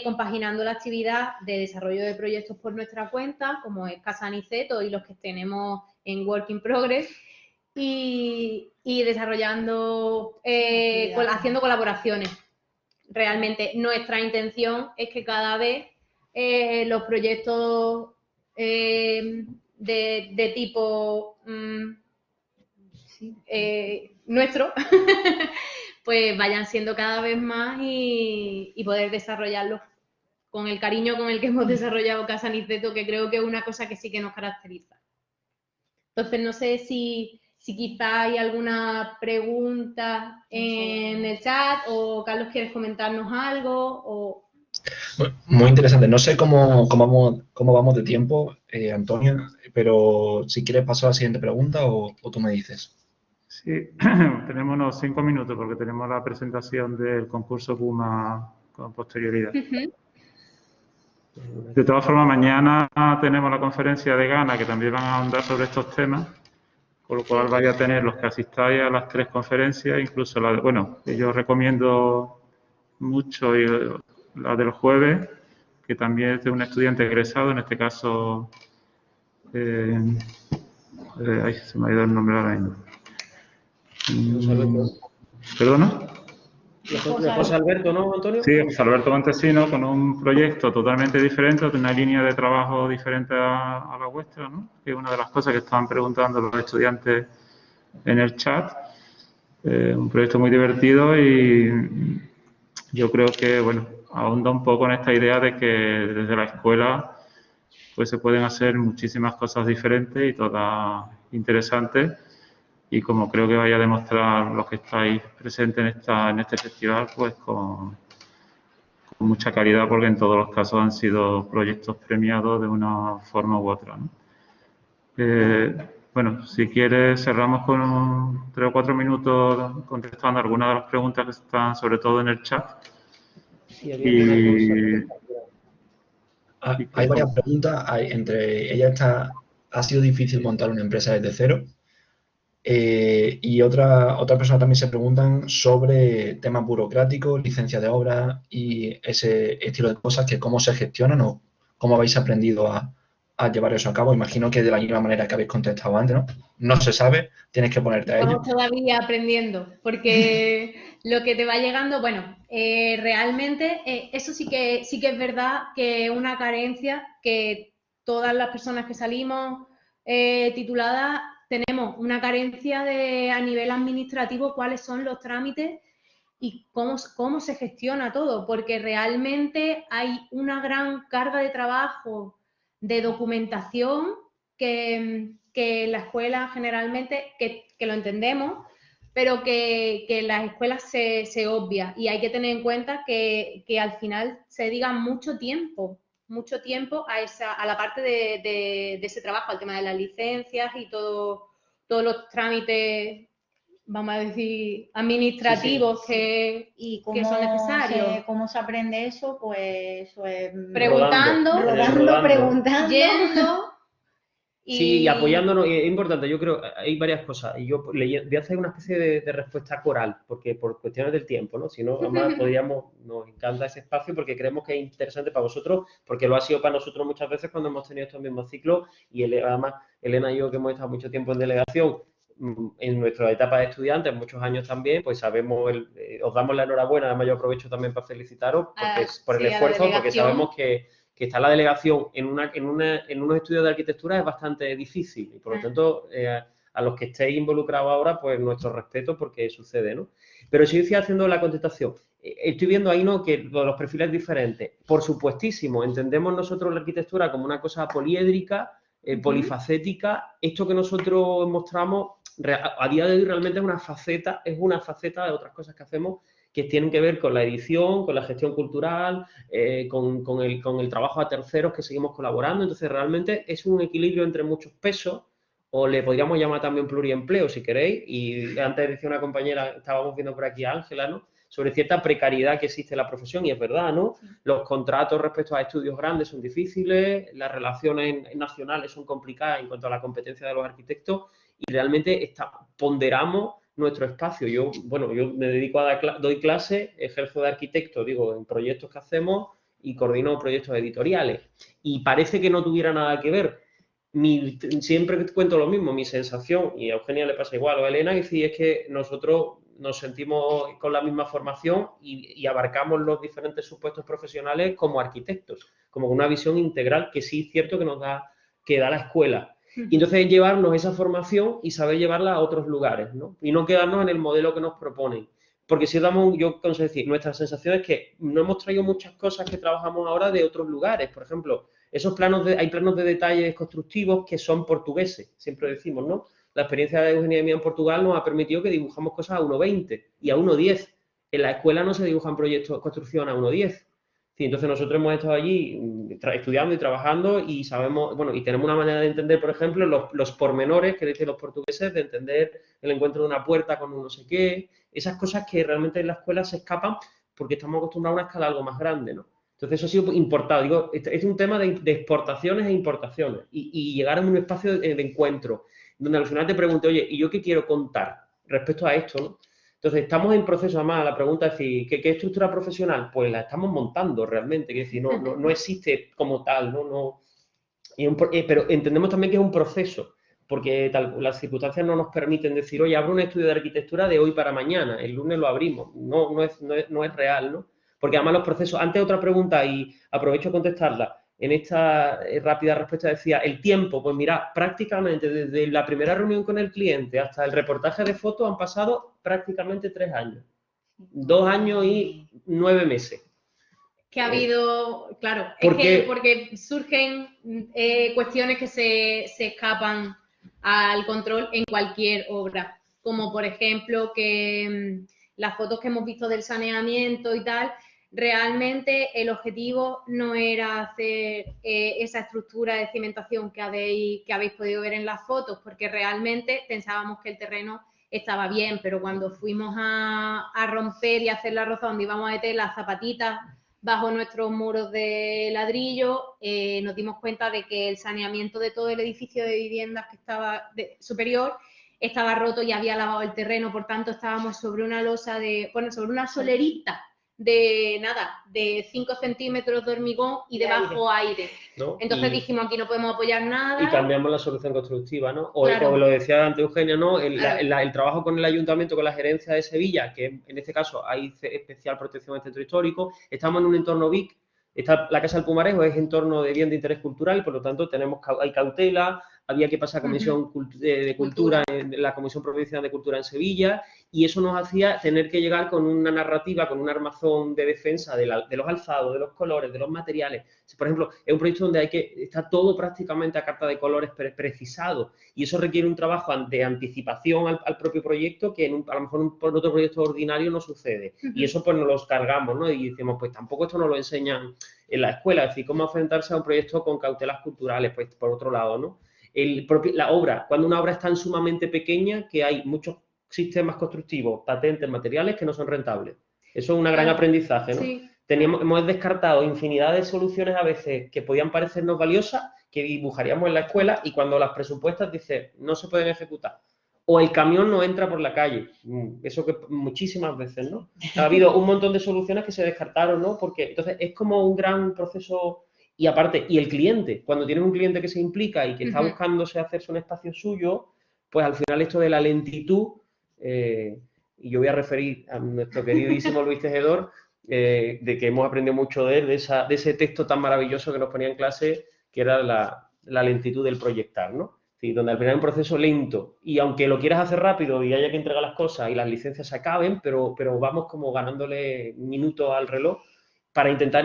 compaginando la actividad de desarrollo de proyectos por nuestra cuenta, como es Casa Aniceto y los que tenemos en Work in Progress, y desarrollando, haciendo colaboraciones. Realmente nuestra intención es que cada vez los proyectos de tipo nuestro pues vayan siendo cada vez más y poder desarrollarlos con el cariño con el que hemos desarrollado Casa Aniceto, que creo que es una cosa que sí que nos caracteriza. Entonces, no sé si quizá hay alguna pregunta en el chat o, Carlos, ¿quieres comentarnos algo? Muy interesante. No sé cómo vamos de tiempo, Antonio, pero si quieres paso a la siguiente pregunta o tú me dices. Sí, tenemos unos 5 minutos porque tenemos la presentación del concurso Puma con posterioridad. De todas formas, mañana tenemos la conferencia de Ghana, que también van a ahondar sobre estos temas, con lo cual vais a tener los que asistáis a las 3 conferencias, incluso la de, bueno, yo recomiendo mucho la del jueves, que también es de un estudiante egresado, en este caso, ay, se me ha ido el nombre ahora mismo. ¿Perdona? José Alberto, ¿no, Antonio? Sí, José Alberto Montesino, con un proyecto totalmente diferente, de una línea de trabajo diferente a la vuestra, ¿no? Que es una de las cosas que estaban preguntando los estudiantes en el chat. Un proyecto muy divertido y yo creo que, bueno, ahonda un poco en esta idea de que desde la escuela pues se pueden hacer muchísimas cosas diferentes y todas interesantes. Y como creo que vaya a demostrar los que estáis presentes en este festival, pues con mucha calidad, porque en todos los casos han sido proyectos premiados de una forma u otra, ¿no? Bueno, si quieres cerramos con 3 o 4 minutos contestando algunas de las preguntas que están sobre todo en el chat. Hay varias preguntas, entre ellas ¿ha sido difícil montar una empresa desde cero? Y otra persona también se preguntan sobre temas burocráticos, licencia de obra y ese estilo de cosas, que cómo se gestionan o cómo habéis aprendido a llevar eso a cabo. Imagino que de la misma manera que habéis contestado antes, ¿no? No se sabe, tienes que ponerte a ello. Estamos todavía aprendiendo, porque lo que te va llegando, bueno, realmente eso sí que es verdad que es una carencia que todas las personas que salimos tituladas tenemos una carencia a nivel administrativo, cuáles son los trámites y cómo se gestiona todo, porque realmente hay una gran carga de trabajo documentación que la escuela generalmente, que lo entendemos, pero que en las escuelas se obvia, y hay que tener en cuenta que al final se dedica mucho tiempo a la parte de ese trabajo, al tema de las licencias y todos los trámites, vamos a decir, administrativos que son necesarios. ¿Cómo se aprende eso? Pues preguntando, preguntando, yendo. Sí, y apoyándonos, es importante, yo creo, hay varias cosas, y yo voy a hacer una especie de respuesta coral, porque por cuestiones del tiempo, ¿no? Si no, además nos encanta ese espacio porque creemos que es interesante para vosotros, porque lo ha sido para nosotros muchas veces cuando hemos tenido estos mismos ciclos, y además Elena y yo, que hemos estado mucho tiempo en delegación, en nuestra etapa de estudiantes, muchos años también, pues sabemos, os damos la enhorabuena, además yo aprovecho también para felicitaros por el esfuerzo, porque sabemos que estar la delegación en unos estudios de arquitectura es bastante difícil y por lo tanto a los que estéis involucrados ahora, pues nuestro respeto porque sucede, ¿no? Pero si yo estoy haciendo la contestación, estoy viendo ahí, ¿no?, que los perfiles diferentes, por supuestísimo, entendemos nosotros la arquitectura como una cosa poliédrica, polifacética. Esto que nosotros mostramos a día de hoy realmente es una faceta de otras cosas que hacemos que tienen que ver con la edición, con la gestión cultural, con el trabajo a terceros que seguimos colaborando. Entonces, realmente es un equilibrio entre muchos pesos, o le podríamos llamar también pluriempleo, si queréis. Y antes decía una compañera, estábamos viendo por aquí a Ángela, ¿no?, sobre cierta precariedad que existe en la profesión, y es verdad, ¿no? Sí. Los contratos respecto a estudios grandes son difíciles, las relaciones nacionales son complicadas en cuanto a la competencia de los arquitectos, y realmente ponderamos nuestro espacio. Yo me dedico doy clases, ejerzo de arquitecto, digo, en proyectos que hacemos y coordino proyectos editoriales. Y parece que no tuviera nada que ver. Siempre cuento lo mismo, mi sensación, y a Eugenia le pasa igual, o a Elena, es que nosotros nos sentimos con la misma formación y abarcamos los diferentes supuestos profesionales como arquitectos, como una visión integral que sí es cierto que da la escuela. Y entonces llevarnos esa formación y saber llevarla a otros lugares, ¿no? Y no quedarnos en el modelo que nos proponen. Porque si yo pienso decir, nuestra sensación es que no hemos traído muchas cosas que trabajamos ahora de otros lugares. Por ejemplo, hay planos de detalles constructivos que son portugueses, siempre decimos, ¿no? La experiencia de Eugenia y mía en Portugal nos ha permitido que dibujamos cosas a 1,20 y a 1,10. En la escuela no se dibujan proyectos de construcción a 1,10. Sí, entonces nosotros hemos estado allí estudiando y trabajando y sabemos, y tenemos una manera de entender, por ejemplo, los pormenores que dicen los portugueses, de entender el encuentro de una puerta con un no sé qué, esas cosas que realmente en la escuela se escapan porque estamos acostumbrados a una escala algo más grande, ¿no? Entonces eso ha sido importado. Digo, es un tema de exportaciones e importaciones y llegar a un espacio de encuentro donde al final te pregunte, oye, ¿y yo qué quiero contar respecto a esto, no? Entonces, estamos en proceso, además, la pregunta es decir, ¿qué estructura profesional? Pues la estamos montando realmente, es decir, no existe como tal, ¿no? Pero entendemos también que es un proceso, porque las circunstancias no nos permiten decir, oye, abro un estudio de arquitectura de hoy para mañana, el lunes lo abrimos, no es real, ¿no? Porque además los procesos, antes otra pregunta y aprovecho a contestarla, en esta rápida respuesta decía, el tiempo, pues mira, prácticamente desde la primera reunión con el cliente hasta el reportaje de fotos han pasado prácticamente 3 años. 2 años y 9 meses. Que ha habido, claro, porque surgen cuestiones que se escapan al control en cualquier obra, como por ejemplo que las fotos que hemos visto del saneamiento y tal, realmente el objetivo no era hacer esa estructura de cimentación que habéis podido ver en las fotos, porque realmente pensábamos que el terreno estaba bien, pero cuando fuimos a romper y hacer la roza donde íbamos a meter las zapatitas bajo nuestros muros de ladrillo, nos dimos cuenta de que el saneamiento de todo el edificio de viviendas que estaba superior estaba roto y había lavado el terreno, por tanto estábamos sobre una losa sobre una solerita de 5 centímetros de hormigón y debajo aire. ¿No? Entonces dijimos, aquí no podemos apoyar nada. Y cambiamos la solución constructiva, ¿no? O lo decía antes Eugenia, ¿no? El trabajo con el ayuntamiento, con la gerencia de Sevilla, que en este caso hay especial protección del centro histórico, estamos en un entorno BIC, la Casa del Pumarejo es entorno de bien de interés cultural, por lo tanto hay cautela, había que pasar a Comisión de Cultura, en la Comisión Provincial de Cultura en Sevilla, y eso nos hacía tener que llegar con una narrativa, con un armazón de defensa de los alzados, de los colores, de los materiales. Por ejemplo, es un proyecto donde está todo prácticamente a carta de colores precisado, y eso requiere un trabajo de anticipación al propio proyecto que a lo mejor en otro proyecto ordinario no sucede. Y eso pues nos los cargamos, ¿no? Y decimos, pues tampoco esto nos lo enseñan en la escuela, es decir, cómo enfrentarse a un proyecto con cautelas culturales, pues por otro lado, ¿no? La obra, cuando una obra es tan sumamente pequeña que hay muchos sistemas constructivos, patentes, materiales que no son rentables. Eso es un gran aprendizaje, ¿no? Sí. Hemos descartado infinidad de soluciones a veces que podían parecernos valiosas, que dibujaríamos en la escuela, y cuando las presupuestas dices, no se pueden ejecutar. O el camión no entra por la calle. Eso que muchísimas veces, ¿no? Ha habido un montón de soluciones que se descartaron, ¿no? Porque entonces es como un gran proceso. Y aparte, y el cliente, cuando tienes un cliente que se implica y que está buscándose hacerse un espacio suyo, pues al final esto de la lentitud, y yo voy a referir a nuestro queridísimo Luis Tejedor, de que hemos aprendido mucho de él, de ese texto tan maravilloso que nos ponía en clase, que era la lentitud del proyectar, ¿no? Sí, donde al final es un proceso lento, y aunque lo quieras hacer rápido y haya que entregar las cosas y las licencias se acaben, pero vamos como ganándole minutos al reloj para intentar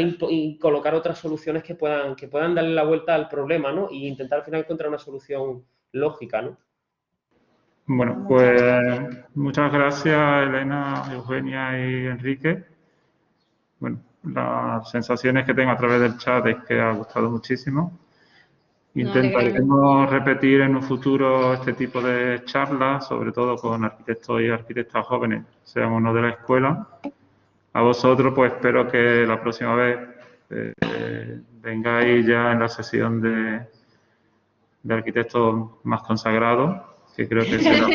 colocar otras soluciones que puedan darle la vuelta al problema, ¿no? Y intentar al final encontrar una solución lógica, ¿no? Bueno, pues muchas gracias, Elena, Eugenia y Enrique. Bueno, las sensaciones que tengo a través del chat es que ha gustado muchísimo. Intentaremos repetir en un futuro este tipo de charlas, sobre todo con arquitectos y arquitectas jóvenes, sean uno de la escuela. A vosotros, pues espero que la próxima vez vengáis ya en la sesión de arquitectos más consagrados, que creo que será